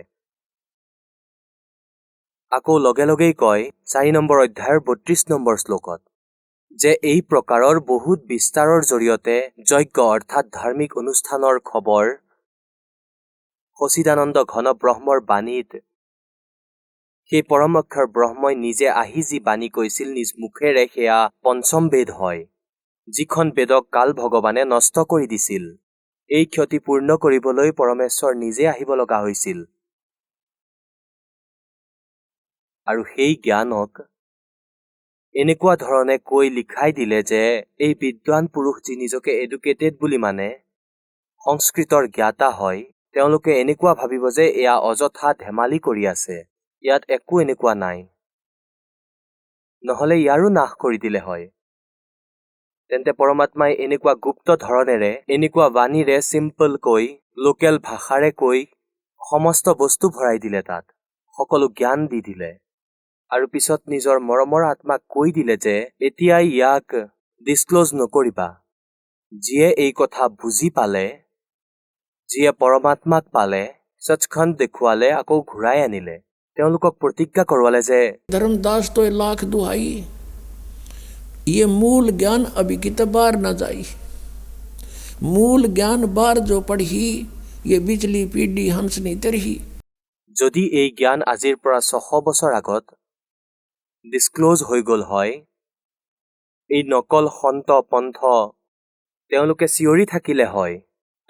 Speaker 1: আকৌ লগে লগেই কয় 4 নম্বৰ অধ্যায়ৰ 32 নম্বৰ শ্লোকত যে এই প্ৰকাৰৰ বহুত বিস্তাৰৰ জৰিয়তে যজ্ঞ অৰ্থাৎ ধাৰ্মিক অনুষ্ঠানৰ খবৰ সচিদানন্দ ঘন ব্ৰহ্মৰ বাণীত সেই পৰম অক্ষৰ ব্ৰহ্মই নিজে আহি যি বাণী কৈছিল নিজ মুখেৰে সেয়া পঞ্চম বেদ হয়, যিখন বেদক কাল ভগৱানে নষ্ট কৰি দিছিল। এই ক্ষতি পূৰ্ণ কৰিবলৈ পৰমেশ্বৰ নিজে আহিব লগা হৈছিল। আৰু সেই জ্ঞানক এনেকুৱা ধৰণে কৈ লিখাই দিলে যে এই বিদ্বান পুৰুষ যি নিজকে এডুকেটেড বুলি মানে, সংস্কৃতৰ জ্ঞাতা হয়, তেওঁলোকে এনেকুৱা ভাবিব যে এয়া অযথা ধেমালি কৰি আছে, ইয়াত একো এনেকুৱা নাই, নহলে ইয়াৰো নাশ কৰি দিলে হয়। তেন্তে পৰমাত্মাই এনেকুৱা গুপ্ত ধৰণেৰে, এনেকুৱা বাণীৰে চিম্পলকৈ, লোকেল ভাষাৰে কৈ সমস্ত বস্তু ভৰাই দিলে, তাত সকলো জ্ঞান দি দিলে। আৰু পিছত নিজৰ মৰমৰ আত্মাক কৈ দিলে যে এতিয়া ইয়াক ডিছক্ল'জ নকৰিবা। যিয়ে এই কথা বুজি পালে, যিয়ে পৰমাত্মাক পালে, সচখণ্ড দেখুৱালে, আকৌ ঘূৰাই আনিলে, তেওঁলোকক প্ৰতিজ্ঞা কৰোৱালে যে
Speaker 2: धर्मदास तो लाख दुहाई, ये मूल ज्ञान अभी कित बार न जाई। मूल ज्ञान बार जो पढ़ी, ये बिचली पीढ़ी हंसनी तरही।
Speaker 1: যদি এই জ্ঞান আজিৰ পৰা 600 বছৰ আগত ডিছক্ল'জ হৈ গ'ল হয়, এই নকল সন্ত পন্থ তেওঁলোকে চিঞৰি থাকিলে হয়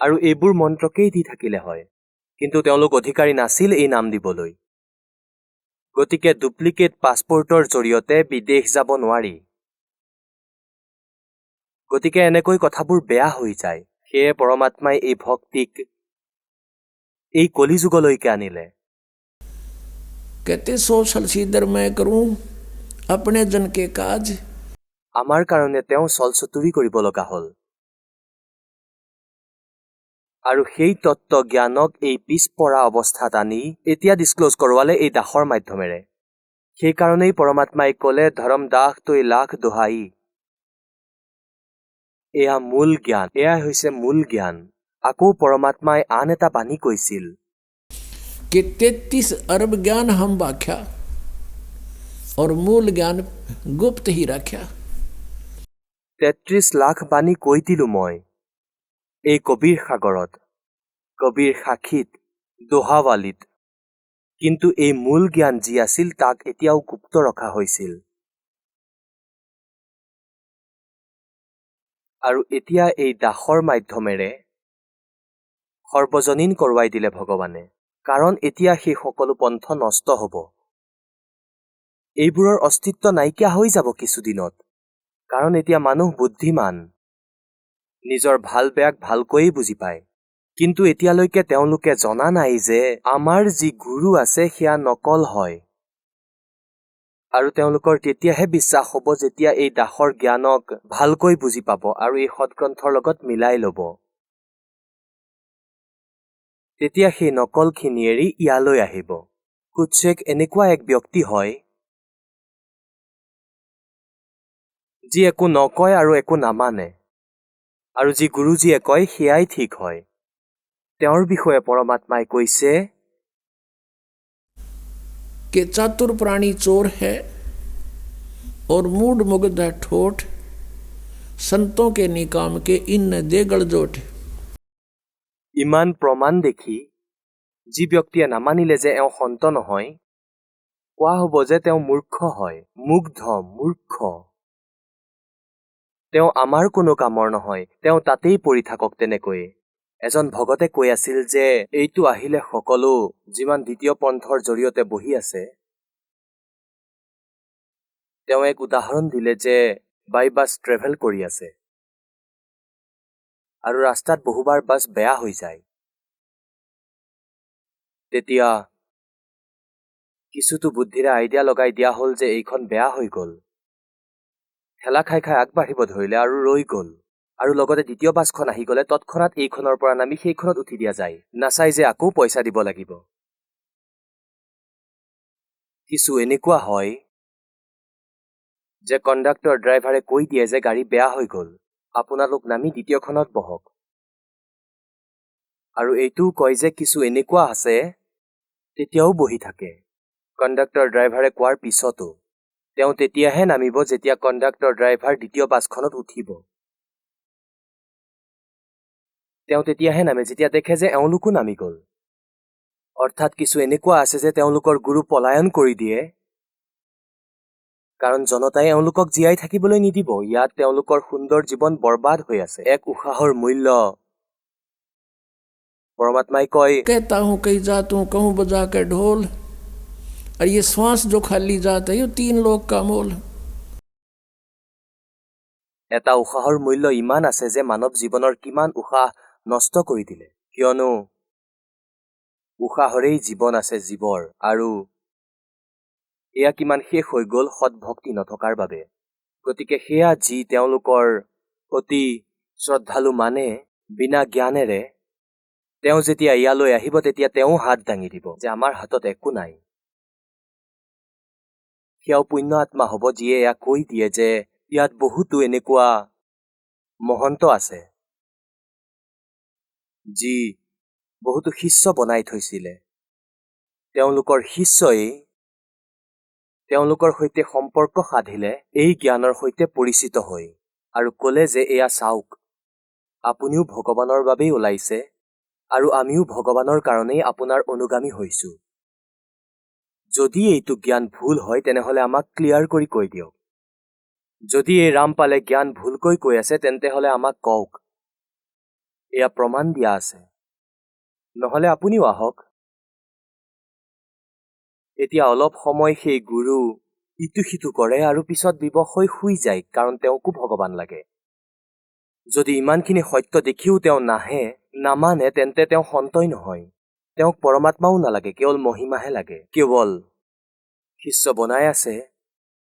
Speaker 1: আৰু এইবোৰ মন্ত্ৰকেই দি থাকিলে হয়, কিন্তু তেওঁলোক অধিকাৰী নাছিল এই নাম দিবলৈ। গতিকে ডুপ্লিকেট পাছপৰ্টৰ জৰিয়তে বিদেশ যাব নোৱাৰি। গতিকে এনেকৈ কথাবোৰ বেয়া হৈ যায়। সেয়ে পৰমাত্মাই এই ভক্তিক এই কলিযুগলৈকে আনিলে।
Speaker 2: कहते सो सलसीदर मैं करूं अपने जन के काज।
Speaker 1: আমাৰ কাৰণে তেওঁ চলচতুৰি কৰিব লগা হ'ল। আৰু সেই তত্ত্ব জ্ঞানক এই পিছপৰা অৱস্থাত আনি এতিয়া ডিছক্ল'জ কৰোৱালে এই দাসৰ মাধ্যমেৰে। সেইকাৰণেই পৰমাত্মাই ক'লে ধৰ্মদাস তই লাখ দোহাই। এয়া মূল জ্ঞান, এয়াই হৈছে মূল জ্ঞান। আকৌ পৰমাত্মাই আন এটা বাণী কৈছিল
Speaker 2: कि 33 अरब ज्ञान हम व्याख्या और मूल ज्ञान गुप्त ही रख्या।
Speaker 1: 33 লাখ বাণী কৈ দিলো মই এই কবিৰ সাগৰত, কবিৰ সাক্ষীত, দোহাৱালীত, কিন্তু এই মূল জ্ঞান যি আছিল তাক এতিয়াও গুপ্ত ৰখা হৈছিল। আৰু এতিয়া এই দাসৰ মাধ্যমেৰে সৰ্বজনীন কৰোৱাই দিলে ভগৱানে, কাৰণ এতিয়া সেই সকলো পন্থ নষ্ট হ'ব। এইবোৰৰ অস্তিত্ব নাইকিয়া হৈ যাব কিছুদিনত, কাৰণ এতিয়া মানুহ বুদ্ধিমান, নিজৰ ভাল বেয়াক ভালকৈয়ে বুজি পায়। কিন্তু এতিয়ালৈকে তেওঁলোকে জনা নাই যে আমাৰ যি গুৰু আছে সেয়া নকল হয়। আৰু তেওঁলোকৰ তেতিয়াহে বিশ্বাস হ'ব যেতিয়া এই দাসৰ জ্ঞানক ভালকৈ বুজি পাব আৰু এই সৎগ্ৰন্থৰ লগত মিলাই ল'ব। তেতিয়া সেই নকলখিনি এৰি ইয়ালৈ আহিব। কুৎসেক এনেকুৱা এক ব্যক্তি হয় যি একো নকয় আৰু একো নামানে, আৰু যি গুৰুজীয়ে কয় সেয়াই ঠিক হয়। তেওঁৰ বিষয়ে পৰমাত্মাই কৈছে
Speaker 2: कि चातुर प्राणी चोर है और मूड मुग्ध है ठोठ, संतों के निकाम के इन दे गलजोट।
Speaker 1: ইমান প্ৰমাণ দেখি যি ব্যক্তিয়ে নামানিলে যে এওঁ সন্ত নহয়, কোৱা হ'ব যে তেওঁ মূৰ্খ হয়, মুগ্ধ, মূৰ্খ। তেওঁ আমাৰ কোনো কামৰ নহয়, তেওঁ তাতেই পৰি থাকক তেনেকৈয়ে। এজন ভগতে কৈ আছিল যে এইটো আহিলে সকলো যিমান দ্বিতীয় পন্থৰ জৰিয়তে বহি আছে, তেওঁ এক উদাহৰণ দিলে যে বাই বাছ ট্ৰেভেল কৰি আছে আৰু ৰাস্তাত বহুবাৰ বাছ বেয়া হৈ যায়। তেতিয়া কিছুতো বুদ্ধিৰে আইডিয়া লগাই দিয়া হ'ল যে এইখন বেয়া হৈ গ'ল, ঠেলা খাই খাই আগবাঢ়িব ধৰিলে আৰু ৰৈ গ'ল। আৰু লগতে দ্বিতীয় বাছখন আহি গ'লে তৎক্ষণাত এইখনৰ পৰা নামি সেইখনত উঠি দিয়া যায়, নাচাই যে আকৌ পইচা দিব লাগিব। কিছু এনেকুৱা হয় যে কণ্ডাক্টৰ ড্ৰাইভাৰে কৈ দিয়ে যে গাড়ী বেয়া হৈ গ'ল, আপোনালোক নামি দ্বিতীয়খনত বহক। আৰু এইটোও কয় যে কিছু এনেকুৱা আছে তেতিয়াও বহি থাকে। কণ্ডাক্টৰ ড্ৰাইভাৰে কোৱাৰ পিছতো তেওঁ তেতিয়াহে নামিব যেতিয়া কণ্ডাক্টৰ ড্ৰাইভাৰ দ্বিতীয় বাছখনত উঠিব। তেওঁ তেতিয়াহে নামে যেতিয়া দেখে যে এওঁলোকো নামি গ'ল। অৰ্থাৎ কিছু এনেকুৱা আছে যে তেওঁলোকৰ গুৰু পলায়ন কৰি দিয়ে, কাৰণ জনতাই এওঁলোকক জীয়াই থাকিবলৈ নিদিব। ইয়াত তেওঁলোকৰ সুন্দৰ জীৱন বৰবাদ হৈ আছে। এক উশাহৰ মূল্য। পৰমাত্মাই কয়,
Speaker 2: कहता हूँ कई जातों कहूँ बजा के ढोल, और ये श्वास जो खाली जात है ये 3 लोग का मोल।
Speaker 1: এটা উশাহৰ মূল্য ইমান আছে যে মানৱ জীৱনৰ কিমান উশাহ নষ্ট কৰি দিলে, কিয়নো উশাহৰেই জীৱন আছে জীৱৰ, আৰু এয়া কিমান শেষ হৈ গ'ল সৎভক্তি নথকাৰ বাবে। গতিকে সেয়া যি তেওঁলোকৰ অতি শ্ৰদ্ধালু মানে বিনা জ্ঞানেৰে তেওঁ যেতিয়া ইয়ালৈ আহিব তেতিয়া তেওঁ হাত দাঙি দিব যে আমাৰ হাতত একো নাই। সেয়াও পুণ্য আত্মা হ'ব যিয়ে এয়া কৈ দিয়ে যে ইয়াত বহুতো এনেকুৱা মহন্ত আছে যি বহুতো শিষ্য বনাই থৈছিলে। তেওঁলোকৰ শিষ্যই তেওঁলোকৰ সৈতে সম্পৰ্ক সাধিলে এই জ্ঞানৰ সৈতে পৰিচিত হৈ আৰু ক'লে যে এয়া চাওক, আপুনিও ভগৱানৰ বাবেই ওলাইছে আৰু আমিও ভগৱানৰ কাৰণেই আপোনাৰ অনুগামী হৈছো। যদি এইটো জ্ঞান ভুল হয় তেনেহ'লে আমাক ক্লিয়াৰ কৰি কৈ দিয়ক। যদি এই ৰামপালে জ্ঞান ভুলকৈ কৈ আছে তেন্তে হ'লে আমাক কওক, এয়া প্ৰমাণ দিয়া আছে, নহ'লে আপুনিও আহক। এতিয়া অলপ সময় সেই গুৰু ইটো সিটো কৰে আৰু পিছত বিবশ হৈ শুই যায়, কাৰণ তেওঁকো ভগৱান লাগে। যদি ইমানখিনি সত্য দেখিও তেওঁ নামানে তেন্তে তেওঁ সন্তই নহয়। তেওঁক পৰমাত্মাও নালাগে, কেৱল মহিমাহে লাগে। কেৱল শিষ্য বনাই আছে,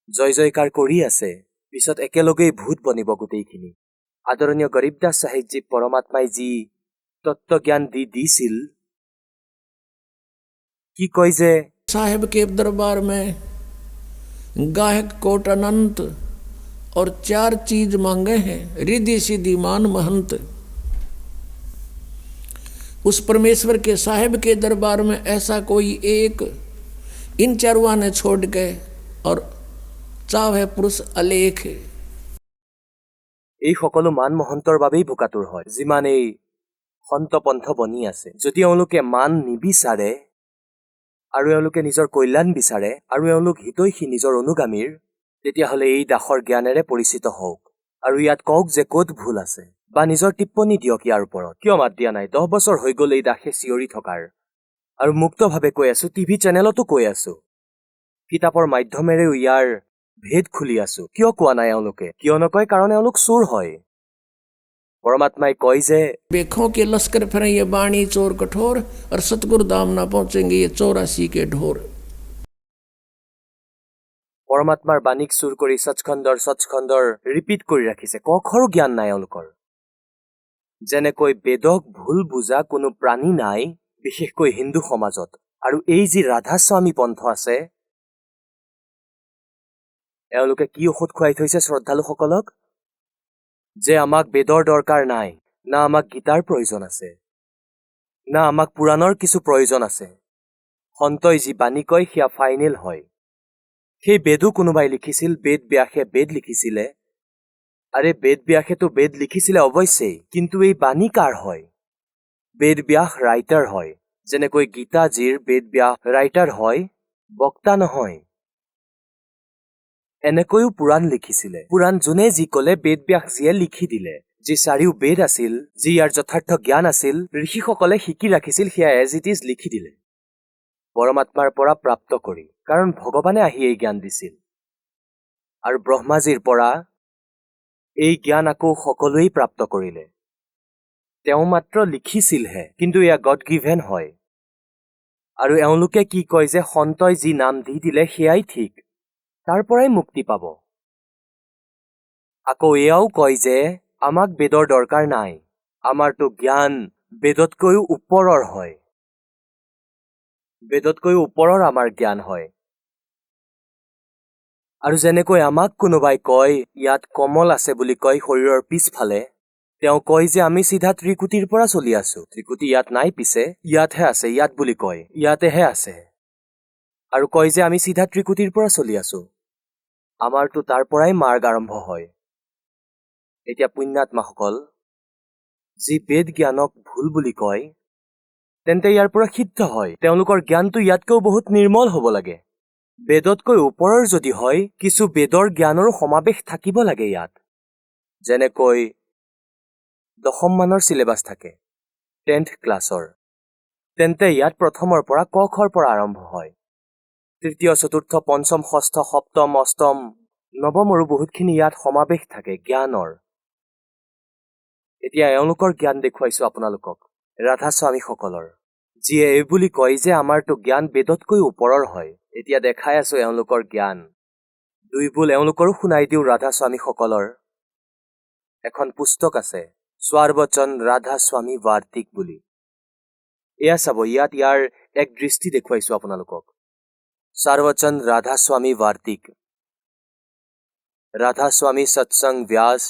Speaker 1: জয় জয়কাৰ কৰি আছে, পিছত একেলগেই ভূত বনিব গোটেইখিনি। আদৰণীয় গৰীবদাস চাহিবজীক পৰমাত্মাই যি তত্ত্বজ্ঞান দিছিল, কি কয় যে
Speaker 2: साहेब के दरबार में गायक कोट अनंत और 4 चीज मांगे हैं, रिद्धि सिद्धि मान महंत। उस परमेश्वर के साहेब के दरबार में ऐसा कोई एक इन चारों ने छोड़ के और चाहे पुरुष अलेख।
Speaker 1: এই সকলো মান মহন্তৰ বাবেই বোকাতুৰ হয়, যিমান এই সন্তপন্থ বনি আছে। যদি এওঁলোকে মান নিবিচাৰে আৰু এওঁলোকে নিজৰ কল্যাণ বিচাৰে আৰু এওঁলোক হিতৈষী নিজৰ অনুগামীৰ, তেতিয়াহ'লে এই দাসৰ জ্ঞানেৰে পৰিচিত হওক আৰু ইয়াত কওক যে ক'ত ভুল আছে, বা নিজৰ টিপ্পনী দিয়ক ইয়াৰ ওপৰত। কিয় মাত দিয়া নাই? 10 বছৰ হৈ গ'ল এই দাসে চিঞৰি থকাৰ, আৰু মুক্তভাৱে কৈ আছো, টিভি চেনেলতো কৈ আছো, কিতাপৰ মাধ্যমেৰেও ইয়াৰ ভেদ খুলি আছো। কিয় কোৱা নাই এওঁলোকে? কিয় নকয়? কাৰণ এওঁলোক চোৰ হয়। পৰমাত্মাই কয় যে
Speaker 2: बेखों के लश्कर फिरे ये बाणी चोर कठोर, और सतगुरु धाम ना पहुंचेंगे ये 84 के ढोर।
Speaker 1: পৰমাত্মাৰ বাণীক চুৰ কৰি সচখণ্ডৰ ৰিপিট কৰি ৰাখিছে। কখৰো জ্ঞান নাই এওঁলোকৰ। যেনেকৈ বেদক ভুল বুজা কোনো প্ৰাণী নাই, বিশেষকৈ হিন্দু সমাজত। আৰু এই যি ৰাধাস্বামী পন্থ আছে, এওঁলোকে কি ঔষধ খুৱাই থৈছে শ্ৰদ্ধালুসকলক? যে আমাক বেদৰ দৰকাৰ নাই, না আমাক গীতাৰ প্ৰয়োজন আছে, না আমাক পুৰাণৰ কিছু প্ৰয়োজন আছে। সন্তই যি বাণী কয় সেয়া ফাইনেল হয়। সেই বেদো কোনোবাই লিখিছিল, বেদ ব্যাসে বেদ লিখিছিলে। আৰে বেদ ব্যাসেতো বেদ লিখিছিলে অৱশ্যেই, কিন্তু এই বাণী কাৰ হয়? বেদ ব্যাস ৰাইটাৰ হয়। যেনেকৈ গীতাজীৰ বেদ ব্যাস ৰাইটাৰ হয়, বক্তা নহয়। এনেকৈও পুৰাণ লিখিছিলে। পুৰাণ যোনে যি ক'লে বেদ ব্যাসজীয়ে লিখি দিলে। যি 4 বেদ আছিল, যি ইয়াৰ যথাৰ্থ জ্ঞান আছিল, ঋষিসকলে শিকি ৰাখিছিল, সেয়া এজ ইট ইজ লিখি দিলে পৰমাত্মাৰ পৰা প্ৰাপ্ত কৰি। কাৰণ ভগৱানে আহি এই জ্ঞান দিছিল, আৰু ব্ৰহ্মাজীৰ পৰা এই জ্ঞান আকৌ সকলোৱেই প্ৰাপ্ত কৰিলে। তেওঁ মাত্ৰ লিখিছিলহে, কিন্তু এয়া গড গিভেন হয়। আৰু এওঁলোকে কি কয় যে সন্তই যি নাম দি দিলে সেয়াই ঠিক, তাৰ পৰাই মুক্তি পাব। আকৌ এয়াও কয় যে আমাক বেদৰ দৰকাৰ নাই, আমাৰতো জ্ঞান বেদতকৈও ওপৰৰ হয়, বেদতকৈও ওপৰৰ আমাৰ জ্ঞান হয়। আৰু যেনেকৈ আমাক কোনোবাই কয় ইয়াত কমল আছে বুলি কয় শৰীৰৰ পিছফালে, তেওঁ কয় যে আমি চিধা ত্ৰিকুটিৰ পৰা চলি আছো। ত্ৰিকুটি ইয়াত নাই, পিছে ইয়াতহে আছে, ইয়াত বুলি কয়, ইয়াতেহে আছে। আৰু কয় যে আমি চিধা ত্ৰিকুটিৰ পৰা চলি আছো। আমাৰতো তাৰ পৰাই মাৰ্গ আৰম্ভ হয়। এতিয়া পুণ্যাত্মাসকল, যি বেদ জ্ঞানক ভুল বুলি কয়, তেন্তে ইয়াৰ পৰা সিদ্ধ হয় তেওঁলোকৰ জ্ঞানটো ইয়াতকৈও বহুত নিৰ্মল হ'ব লাগে। বেদতকৈ ওপৰৰ যদি হয়, কিছু বেদৰ জ্ঞানৰো সমাৱেশ থাকিব লাগে ইয়াত। যেনেকৈ 10ম মানৰ চিলেবাছ থাকে 10th ক্লাছৰ, তেন্তে ইয়াত প্ৰথমৰ পৰা ক খৰ পৰা আৰম্ভ হয়। তৃতীয়, চতুৰ্থ, পঞ্চম, ষষ্ঠ, সপ্তম, অষ্টম, নৱমৰো বহুতখিনি ইয়াত সমাৱেশ থাকে জ্ঞানৰ। এতিয়া এওঁলোকৰ জ্ঞান দেখুৱাইছো আপোনালোকক, ৰাধাস্বামীসকলৰ, যিয়ে এই বুলি কয় যে আমাৰতো জ্ঞান বেদতকৈ ওপৰৰ হয়। এতিয়া দেখাই আছো এওঁলোকৰ জ্ঞান। দুই বোল এওঁলোকৰো শুনাই দিওঁ ৰাধাস্বামীসকলৰ। এখন পুস্তক আছে, স্বাৰবচন ৰাধাস্বামী বাৰ্তিক বুলি। এয়া চাব, ইয়াত ইয়াৰ এক দৃষ্টি দেখুৱাইছো আপোনালোকক। স্বাৰবচন ৰাধাস্বামী বাৰ্তিক, ৰাধাস্বামী সৎসংগ ব্যাস।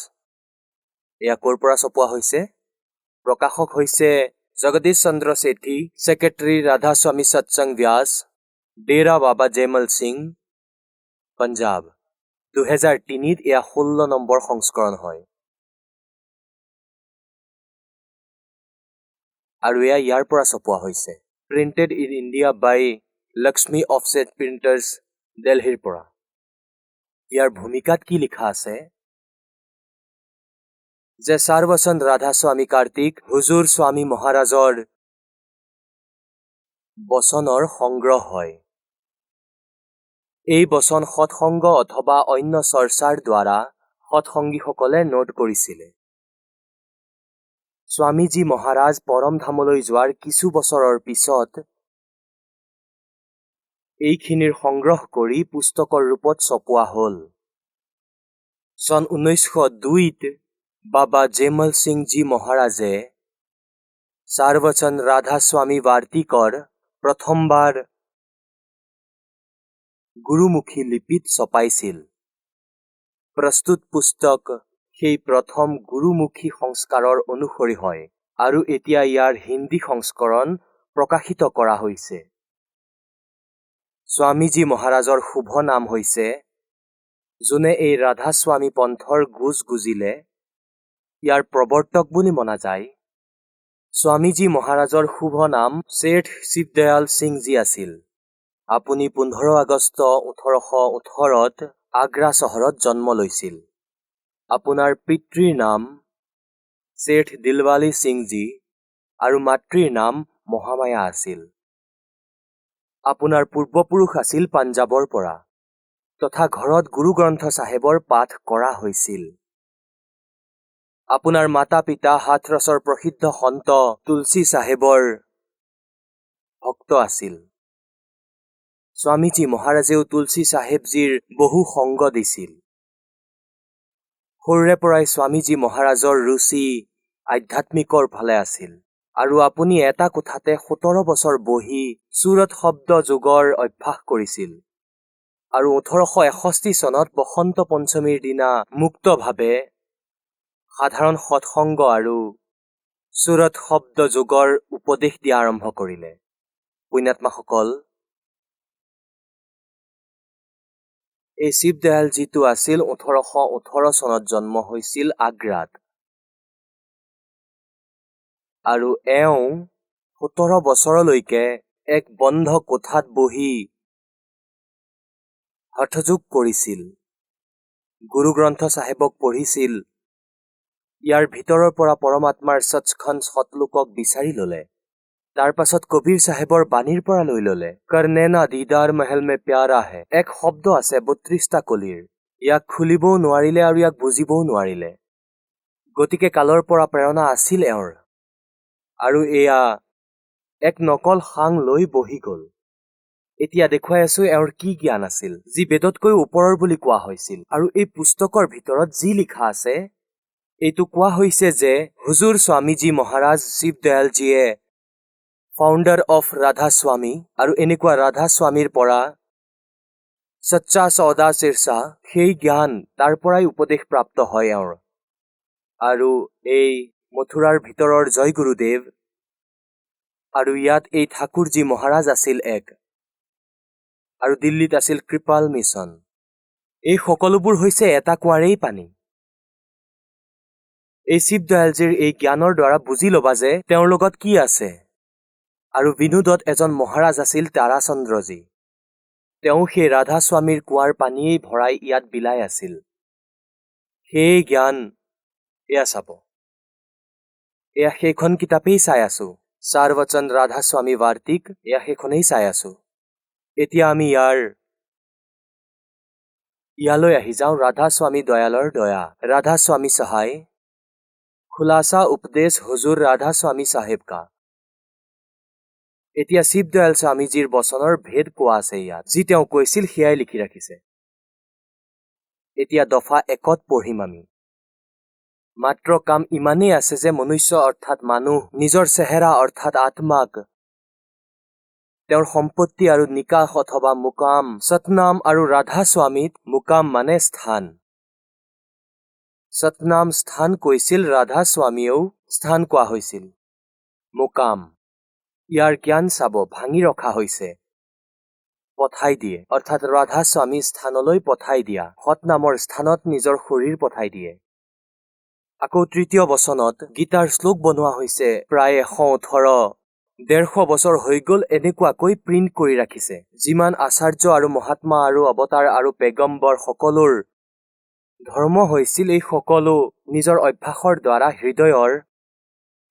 Speaker 1: এয়া ক'ৰ পৰা ছপোৱা হৈছে? প্ৰকাশক হৈছে জগদীশ চন্দ্ৰ ছেঠী, ছেক্ৰেটাৰী ৰাধাস্বামী সৎসংগ ব্যাস, ডেৰা বাবা জয়মল সিং, পঞ্জাৱ। 2003ত এয়া 16 নম্বৰ সংস্কৰণ হয়। আৰু এয়া ইয়াৰ পৰা ছপোৱা হৈছে, printed in India by Lakshmi offset printers, দিল্লীৰ পৰা। ইয়াৰ ভূমিকাত কি লিখা আছে যে স্বাৰবচন ৰাধাস্বামী কাৰ্তিক হুজুৰ স্বামী মহাৰাজৰ বচনৰ সংগ্ৰহ হয়। এই বচন সৎসংগ অথবা অন্য চৰ্চাৰ দ্বাৰা সৎসংগীসকলে নোট কৰিছিলে। স্বামীজী মহাৰাজ পৰম ধামলৈ যোৱাৰ কিছু বছৰৰ পিছত এইখিনিৰ সংগ্ৰহ কৰি পুস্তকৰ ৰূপত ছপোৱা হ'ল। চন 1902ত বাবা জয়মল সিংজী মহাৰাজে স্বাৰবচন ৰাধাস্বামী বাৰ্তিকৰ প্ৰথমবাৰ গুৰুমুখী লিপিত ছপাইছিল। প্ৰস্তুত পুস্তক সেই প্ৰথম গুৰুমুখী সংস্কাৰৰ অনুসৰি হয় আৰু এতিয়া ইয়াৰ হিন্দী সংস্কৰণ প্ৰকাশিত কৰা হৈছে। স্বামীজী মহাৰাজৰ শুভ নাম হৈছে, যোনে এই ৰাধাস্বামী পন্থৰ গুজ গুজিলে ইয়াৰ প্ৰৱৰ্তক বুলি মনা যায়। স্বামীজী মহাৰাজৰ শুভ নাম শেঠ শিৱদয়াল সিংজী আছিল। আপুনি 15 আগষ্ট 1818ত আগ্ৰা চহৰত জন্ম লৈছিল। আপোনাৰ পিতৃৰ নাম শেঠ দিলৱালী সিংজী আৰু মাতৃৰ নাম মহামায়া আছিল। আপোনাৰ পূৰ্বপুৰুষ আছিল পাঞ্জাৱৰ পৰা, তথা ঘৰত গুৰু গ্ৰন্থ চাহেবৰ পাঠ কৰা হৈছিল। আপোনাৰ মাতা পিতা হাথৰছৰ প্ৰসিদ্ধ সন্ত তুলসী চাহেবৰ ভক্ত আছিল। স্বামীজী মহাৰাজেও তুলসী চাহেবজীৰ বহু সংগ দিছিল। সৰুৰে পৰাই স্বামীজী মহাৰাজৰ ৰুচি আধ্যাত্মিকৰ ফালে আছিল আৰু আপুনি এটা কোঠাতে 17 বছৰ বহি সুৰত শব্দ যোগৰ অভ্যাস কৰিছিল আৰু 1861 চনত বসন্ত পঞ্চমীৰ দিনা মুক্তভাৱে সাধাৰণ সৎসংগ আৰু সুৰত শব্দ যোগৰ উপদেশ দিয়া আৰম্ভ কৰিলে। পুণ্যাত্মাসকল, এই শিৱদয়ালজীটো আছিল 1818 চনত জন্ম হৈছিল আগ্ৰাত আৰু এওঁ 17 বছৰলৈকে এক বন্ধ কোঠাত বহি হঠযোগ কৰিছিল, গুৰু গ্ৰন্থ চাহেবক পঢ়িছিল। ইয়াৰ ভিতৰৰ পৰা পৰমাত্মাৰ সচ্খন সৎলোকক বিচাৰি ললে। তাৰ পাছত কবিৰ চাহেবৰ বাণীৰ পৰা লৈ ললে। কৰনেনা দিদাৰ মহল মে প্যাৰা হে, এক শব্দ আছে 32টা কলিৰ, ইয়াক খুলিবও নোৱাৰিলে আৰু ইয়াক বুজিবও নোৱাৰিলে। গতিকে কালৰ পৰা প্ৰেৰণা আছিল এওঁৰ আৰু এয়া এক নকল সাং লৈ বহি গল। এতিয়া দেখুৱাই আছো এওঁৰ কি জ্ঞান আছিল, যি বেদতকৈ ওপৰৰ বুলি কোৱা হৈছিল। আৰু এই পুস্তকৰ ভিতৰত যি লিখা আছে, এইটো কোৱা হৈছে যে হুজুৰ স্বামীজী মহাৰাজ শিৱদয়ালজীয়ে ফাউণ্ডাৰ অফ ৰাধাস্বামী আৰু এনেকুৱা ৰাধাস্বামীৰ পৰা সচ্চা চৌদা শীৰ্ষা, সেই জ্ঞান তাৰ পৰাই উপদেশ প্ৰাপ্ত হয় এওঁৰ। আৰু এই মথুৰাৰ ভিতৰৰ জয় গুৰুদেৱ আৰু ইয়াত এই ঠাকুৰজী মহাৰাজ আছিল এক আৰু দিল্লীত আছিল কৃপাল মিছন। এই সকলোবোৰ হৈছে এটা কুঁৱাৰেই পানী। এই শিৱদয়ালজীৰ এই জ্ঞানৰ দ্বাৰা বুজি ল'বা যে তেওঁৰ লগত কি আছে। আৰু বিনোদত এজন মহাৰাজ আছিল তাৰাচন্দ্ৰজী। তেওঁ সেই ৰাধা স্বামীৰ কুঁৱাৰ পানীয়েই ভৰাই ইয়াত বিলাই আছিল। সেই জ্ঞান এয়া চাব। এয়া সেইখন কিতাপেই চাই আছো, চাৰবচন ৰাধা স্বামী বাৰ্তিক, এয়া সেইখনেই চাই আছো। এতিয়া আমি ইয়ালৈ আহি যাওঁ। ৰাধা স্বামী দয়ালৰ দয়া, ৰাধা স্বামী সহায়, খুলাসা উপদেশ হুজুৰ ৰাধা স্বামী চাহেব কা। এতিয়া শিৱদয়াল স্বামীজীৰ বচনৰ ভেদ কোৱা আছে ইয়াত, যি তেওঁ কৈছিল সেয়াই লিখি ৰাখিছে। এতিয়া দফা 1 পঢ়িম আমি। মাত্ৰ কাম ইমানেই আছে যে মনুষ্য অৰ্থাৎ মানুহ নিজৰ চেহেৰা অৰ্থাৎ আত্মাক তেওঁৰ সম্পত্তি আৰু নিকাশ অথবা মুকাম সতনাম আৰু ৰাধা স্বামীত মুকাম মানে স্থান। সতনাম স্থান কৈছিল, ৰাধা স্বামীয়েও স্থান কোৱা হৈছিল। মুকাম ইয়াৰ জ্ঞান চাব, ভাঙি ৰখা হৈছে, পঠাই দিয়ে অৰ্থাৎ ৰাধা স্বামী স্থানলৈ পঠাই দিয়া, সতনামৰ স্থানত নিজৰ শৰীৰ পঠাই দিয়ে। আকৌ 3য় বচনত গীতাৰ শ্লোক বনোৱা হৈছে, প্ৰায় 118-150 বছৰ হৈ গ'ল এনেকুৱাকৈ প্ৰিণ্ট কৰি ৰাখিছে। যিমান আচাৰ্য আৰু মহাত্মা আৰু অৱতাৰ আৰু পেগম্বৰ সকলোৰ ধৰ্ম হৈছিল, এই সকলো নিজৰ অভ্যাসৰ দ্বাৰা হৃদয়ৰ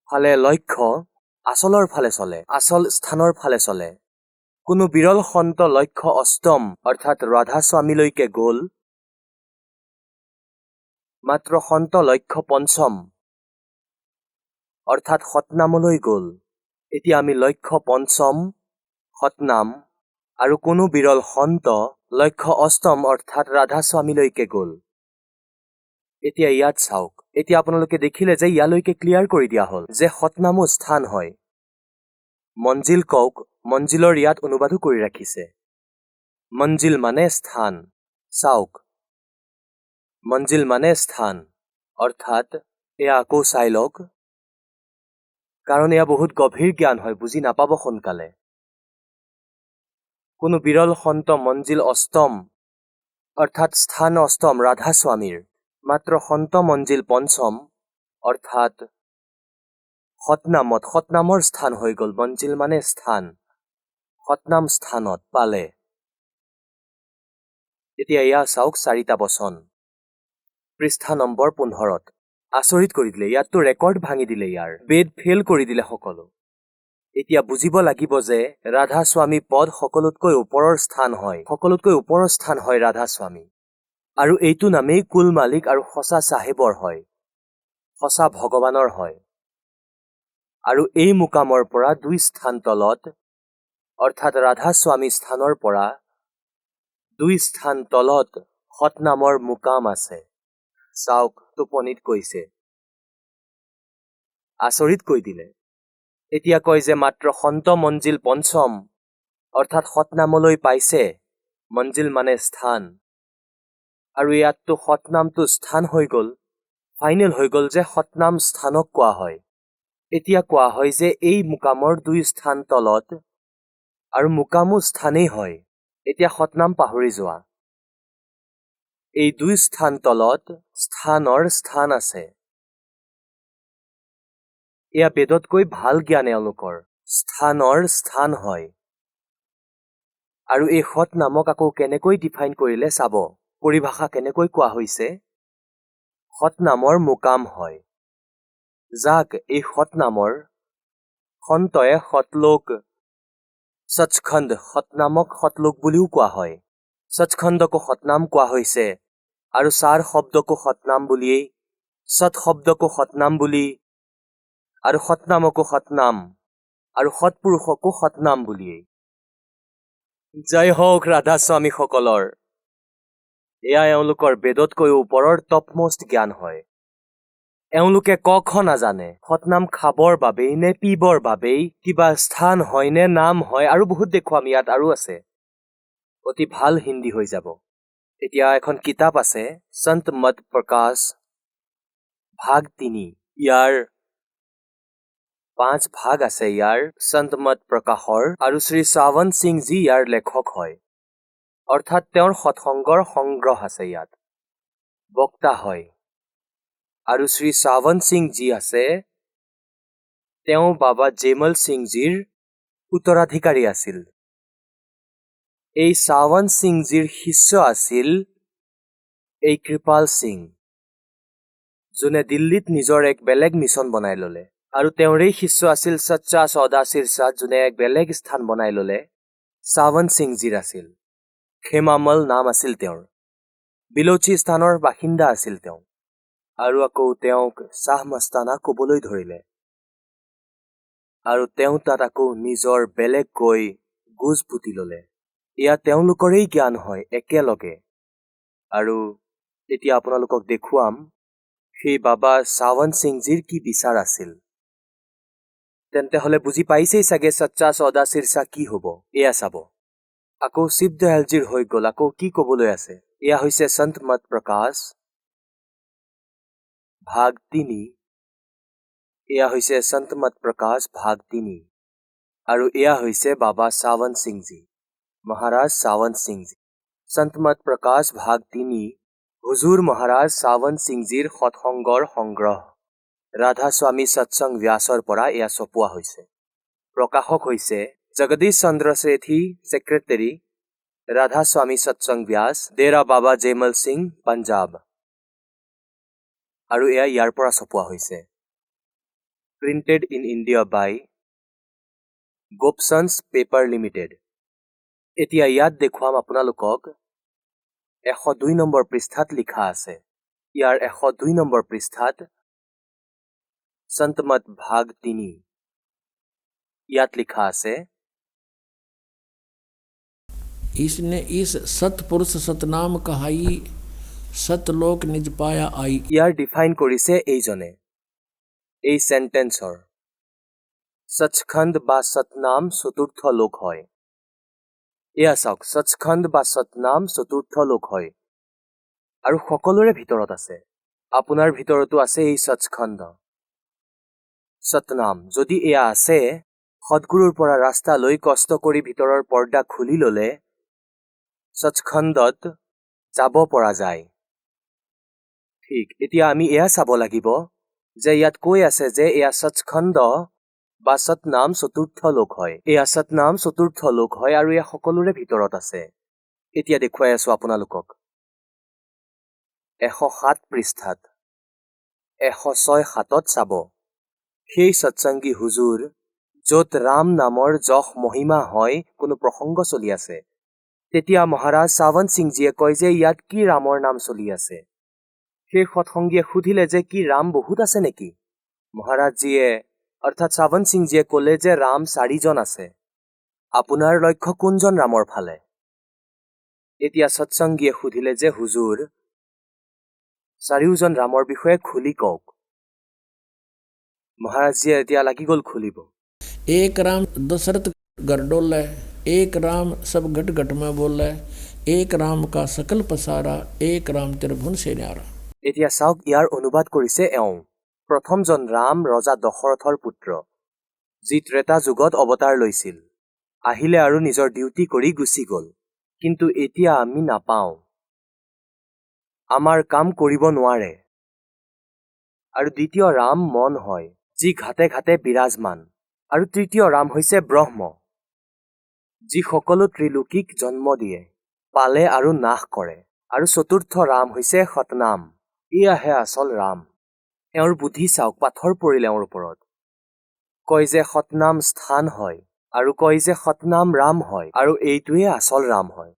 Speaker 1: ফালে লক্ষ্য আচলৰ ফালে চলে, আচল স্থানৰ ফালে চলে। কোনো বিৰল সন্ত লক্ষ্য অষ্টম অৰ্থাৎ ৰাধা স্বামীলৈকে গ'ল, মাত্ৰ সন্ত লক্ষ্য পঞ্চম অৰ্থাৎ সতনামলৈ গ'ল। এতিয়া আমি লক্ষ্য পঞ্চম সতনাম আৰু কোনো বিৰল সন্ত লক্ষ্য অষ্টম অৰ্থাৎ ৰাধা স্বামীলৈকে গ'ল। এতিয়া ইয়াত চাওক, এতিয়া আপোনালোকে দেখিলে যে ইয়ালৈকে ক্লিয়াৰ কৰি দিয়া হ'ল যে সতনামো স্থান হয়। মঞ্জিল কওক, মঞ্জিলৰ ইয়াত অনুবাদো কৰি ৰাখিছে। মঞ্জিল মানে স্থান। চাওক, মঞ্জিল মানে স্থান অৰ্থাৎ এয়া আকৌ চাই লওক, কাৰণ এয়া বহুত গভীৰ জ্ঞান হয়, বুজি নাপাব সোনকালে। কোনো বিৰল সন্ত মঞ্জিল অষ্টম অৰ্থাৎ স্থান অষ্টম ৰাধা স্বামীৰ, মাত্ৰ সন্ত মঞ্জিল পঞ্চম অৰ্থাৎ সতনামত, সতনামৰ স্থান হৈ গ'ল। মঞ্জিল মানে স্থান, সতনাম স্থানত পালে। এতিয়া এয়া চাওক 4টা বচন, পৃষ্ঠা নম্বৰ 15ত। আচৰিত কৰি দিলে, ইয়াততো ৰেকৰ্ড ভাঙি দিলে, ইয়াৰ বেদ ফেল কৰি দিলে সকলো। এতিয়া বুজিব লাগিব যে ৰাধা স্বামী পদ সকলোতকৈ ওপৰৰ স্থান হয়, সকলোতকৈ ওপৰৰ স্থান হয় ৰাধা স্বামী। আৰু এইটো নামেই কুল মালিক আৰু সঁচা চাহেবৰ হয়, সঁচা ভগৱানৰ হয়। আৰু এই মুকামৰ পৰা 2 স্থান তলত অৰ্থাৎ ৰাধা স্বামী স্থানৰ পৰা 2 স্থান তলত সতনামৰ মুকাম আছে। চাওক, টোপনিত কৈছে, আচৰিত কৈ দিলে। এতিয়া কয় যে মাত্ৰ সন্ত মঞ্জিল পঞ্চম অৰ্থাৎ সতনামলৈ পাইছে, মঞ্জিল মানে স্থান। আৰু ইয়াততো সতনামটো স্থান হৈ গ'ল, ফাইনেল হৈ গ'ল যে সতনাম স্থানক কোৱা হয়। এতিয়া কোৱা হয় যে এই মুকামৰ 2 স্থান তলত আৰু মুকামো স্থানেই হয়। এতিয়া সতনাম পাহৰি যোৱা, এই 2 স্থান তলত স্থানৰ স্থান আছে। এয়া বেদতকৈ ভাল জ্ঞান এওঁলোকৰ, স্থানৰ স্থান হয়। আৰু এই সতনামক আকৌ কেনেকৈ ডিফাইন কৰিলে চাব, পৰিভাষা কেনেকৈ কোৱা হৈছে। সতনামৰ মুকাম হয়, যাক এই সতনামৰ সন্তয়ে সতলোক সচখণ্ড, সতনামক সতলোক বুলিও কোৱা হয়। সচখণ্ডকো সতনাম কোৱা হৈছে, আৰু চাৰ শব্দকো সতনাম বুলিয়েই, সৎ শব্দকো সতনাম বুলি, আৰু সতনামকো সতনাম, আৰু সৎপুৰুষকো সতনাম বুলিয়েই। জয় হওক ৰাধা স্বামীসকলৰ। এয়া এওঁলোকৰ বেদতকৈ ওপৰৰ টপমষ্ট জ্ঞান হয়। এওঁলোকে ক খ নাজানে, সতনাম খাবৰ বাবেই নে পিবৰ বাবেই কিবা স্থান হয় নে নাম হয়, আৰু বহুত দেখুৱাম, ইয়াত আৰু আছে, অতি ভাল হিন্দী হৈ যাব। এতিয়া এখন কিতাপ আছে, সন্ত মত প্ৰকাশ ভাগ 3 ইয়াৰ 5 ভাগ আছে ইয়াৰ সন্ত মত প্ৰকাশৰ আৰু শ্ৰী সাৱন সিং জি ইয়াৰ লেখক হয় অৰ্থাৎ তেওঁৰ সৎসংগৰ সংগ্ৰহ আছে ইয়াত বক্তা হয় আৰু শ্ৰী সাৱন সিং জি আছে তেওঁ বাবা জেমল সিং জিৰ উত্তৰাধিকাৰী আছিল এই সাৱন সিং জিৰ শিষ্য আছিল এই কৃপাল সিং যোনে দিল্লীত নিজৰ এক বেলেগ মিছন বনাই ললে আৰু তেওঁৰে শিষ্য আছিল সচ্চা সৌদা সিৰসা যোনে এক বেলেগ স্থান বনাই ললে সাৱন সিং জিৰ আছিল খেমামল নাম আছিল তেওঁৰ বিলোচি স্থানৰ বাসিন্দা আছিল তেওঁ আৰু আকৌ তেওঁক শাহ মস্তানা ক'বলৈ ধৰিলে আৰু তেওঁ তাত আকৌ নিজৰ বেলেগকৈ গুজ পুতি ললে এয়া তেওঁলোকৰেই জ্ঞান হয় একেলগে আৰু এতিয়া আপোনালোকক দেখুৱাম সেই বাবা সাৱন সিং জিৰ কি বিচাৰ আছিল তেন্তে হলে বুজি পাইছেই চাগে সচ্চা সৌদা সিৰসা কি হ'ব এয়া চাব আকৌ শিৱ দয়ালজীৰ হৈ গ'ল আকৌ কি ক'বলৈ আছে এয়া হৈছে সন্ত মত প্ৰকাশ ভাগ 3 এয়া হৈছে সন্ত মত প্ৰকাশ ভাগ 3 আৰু এয়া হৈছে বাবা সাৱন সিং জি মহাৰাজ সাৱন সিং জি সন্ত মত প্ৰকাশ ভাগ 3 হুজুৰ মহাৰাজ সাৱন সিং জীৰ সৎসংগৰ সংগ্ৰহ ৰাধা স্বামী সৎসংগ ব্যাসৰ পৰা এয়া ছপোৱা হৈছে প্ৰকাশক হৈছে জগদীশ চন্দ্ৰ শেঠী ছেক্ৰেটাৰী ৰাধা স্বামী সৎসংগ ব্যাস ডেৰা বাবা জেমল সিং পাঞ্জাব আৰু এয়া ইয়াৰ পৰা ছপোৱা হৈছে printed in India by Gopsons paper limited এতিয়া ইয়াত দেখুৱাম আপোনালোকক 102 নম্বৰ পৃষ্ঠাত লিখা আছে ইয়াৰ 102 নম্বৰ পৃষ্ঠাত সন্তমত ভাগ 3 ইয়াত লিখা আছে
Speaker 2: इसने इस सतपुरुष सतनाम कहाई सतलोक निज पाया आई
Speaker 1: ইয়াৰ ডিফাইন কৰিছে এইজনে এই সেন্টেন্সৰ সচখণ্ড বা সতনাম চতুৰ্থ লোক হয় এয়া চাওক সচখণ্ড বা সতনাম চতুৰ্থ লোক হয় আৰু সকলোৰে ভিতৰত আছে আপোনাৰ ভিতৰতো আছে এই সচখণ্ড সতনাম যদি এয়া আছে সদগুৰুৰ পৰা ৰাস্তা লৈ কষ্ট কৰি ভিতৰৰ পৰ্দা খুলি ললে সচখণ্ডত যাব পৰা যায় ঠিক এতিয়া আমি এয়া চাব লাগিব যে ইয়াত কৈ আছে যে এয়া সচখণ্ড বা সতনাম চতুৰ্থ লোক হয় এয়া সতনাম চতুৰ্থ লোক হয় আৰু এয়া সকলোৰে ভিতৰত আছে এতিয়া দেখুৱাই আছো আপোনালোকক 107 পৃষ্ঠাত 106 হাতত চাব সেই সৎসংগী হুজুৰ য'ত ৰাম নামৰ যশ মহিমা হয় কোনো প্ৰসংগ চলি আছে তেতিয়া মহাৰাজ সাৱন সিং জীয়ে কয় যে ইয়াত কি ৰামৰ নাম চলি আছে সেই সৎসংগীয়ে সুধিলে যে কি ৰাম বহুত আছে নেকি মহাৰাজ জীয়ে অৰ্থাৎ সাৱন সিং জীয়ে ক'লে যে ৰাম 4 জন আছে আপোনাৰ লক্ষ্য কোনজন ৰামৰ ফালে এতিয়া সৎসংগীয়ে সুধিলে যে হুজুৰ 4 জন ৰামৰ বিষয়ে খুলি কওক মহাৰাজ জীয়ে এতিয়া লাগি গ'ল খুলিব
Speaker 2: एक राम दशरथ गरडोल है एक राम सब घट घट में बोल है एक राम का सकल पसारा एक राम त्रिभुवन से न्यारा
Speaker 1: এতিয়া চাওক ইয়াৰ অনুবাদ কৰিছে এওঁ প্ৰথমজন ৰাম ৰজা দশৰথৰ পুত্ৰ যি ত্ৰেতা যুগত অৱতাৰ লৈছিল আহিলে আৰু নিজৰ ডিউটি কৰি গুচি গ'ল কিন্তু এতিয়া আমি নাপাওঁ আমাৰ কাম কৰিব নোৱাৰে আৰু দ্বিতীয় ৰাম মন হয় যি ঘাটে ঘাটে বিৰাজমান আৰু তৃতীয় ৰাম হৈছে ব্ৰহ্ম যি সকলো ত্ৰিলোকিক জন্ম দিয়ে পালে আৰু নাশ কৰে আৰু চতুৰ্থ ৰাম হৈছে সতনাম এয়াহে আচল ৰাম এওঁৰ বুদ্ধি চাওক পাথৰ পৰিল এওঁৰ ওপৰত কয় যে সতনাম স্থান হয় আৰু কয় যে সতনাম ৰাম হয় আৰু এইটোৱে আচল ৰাম হয়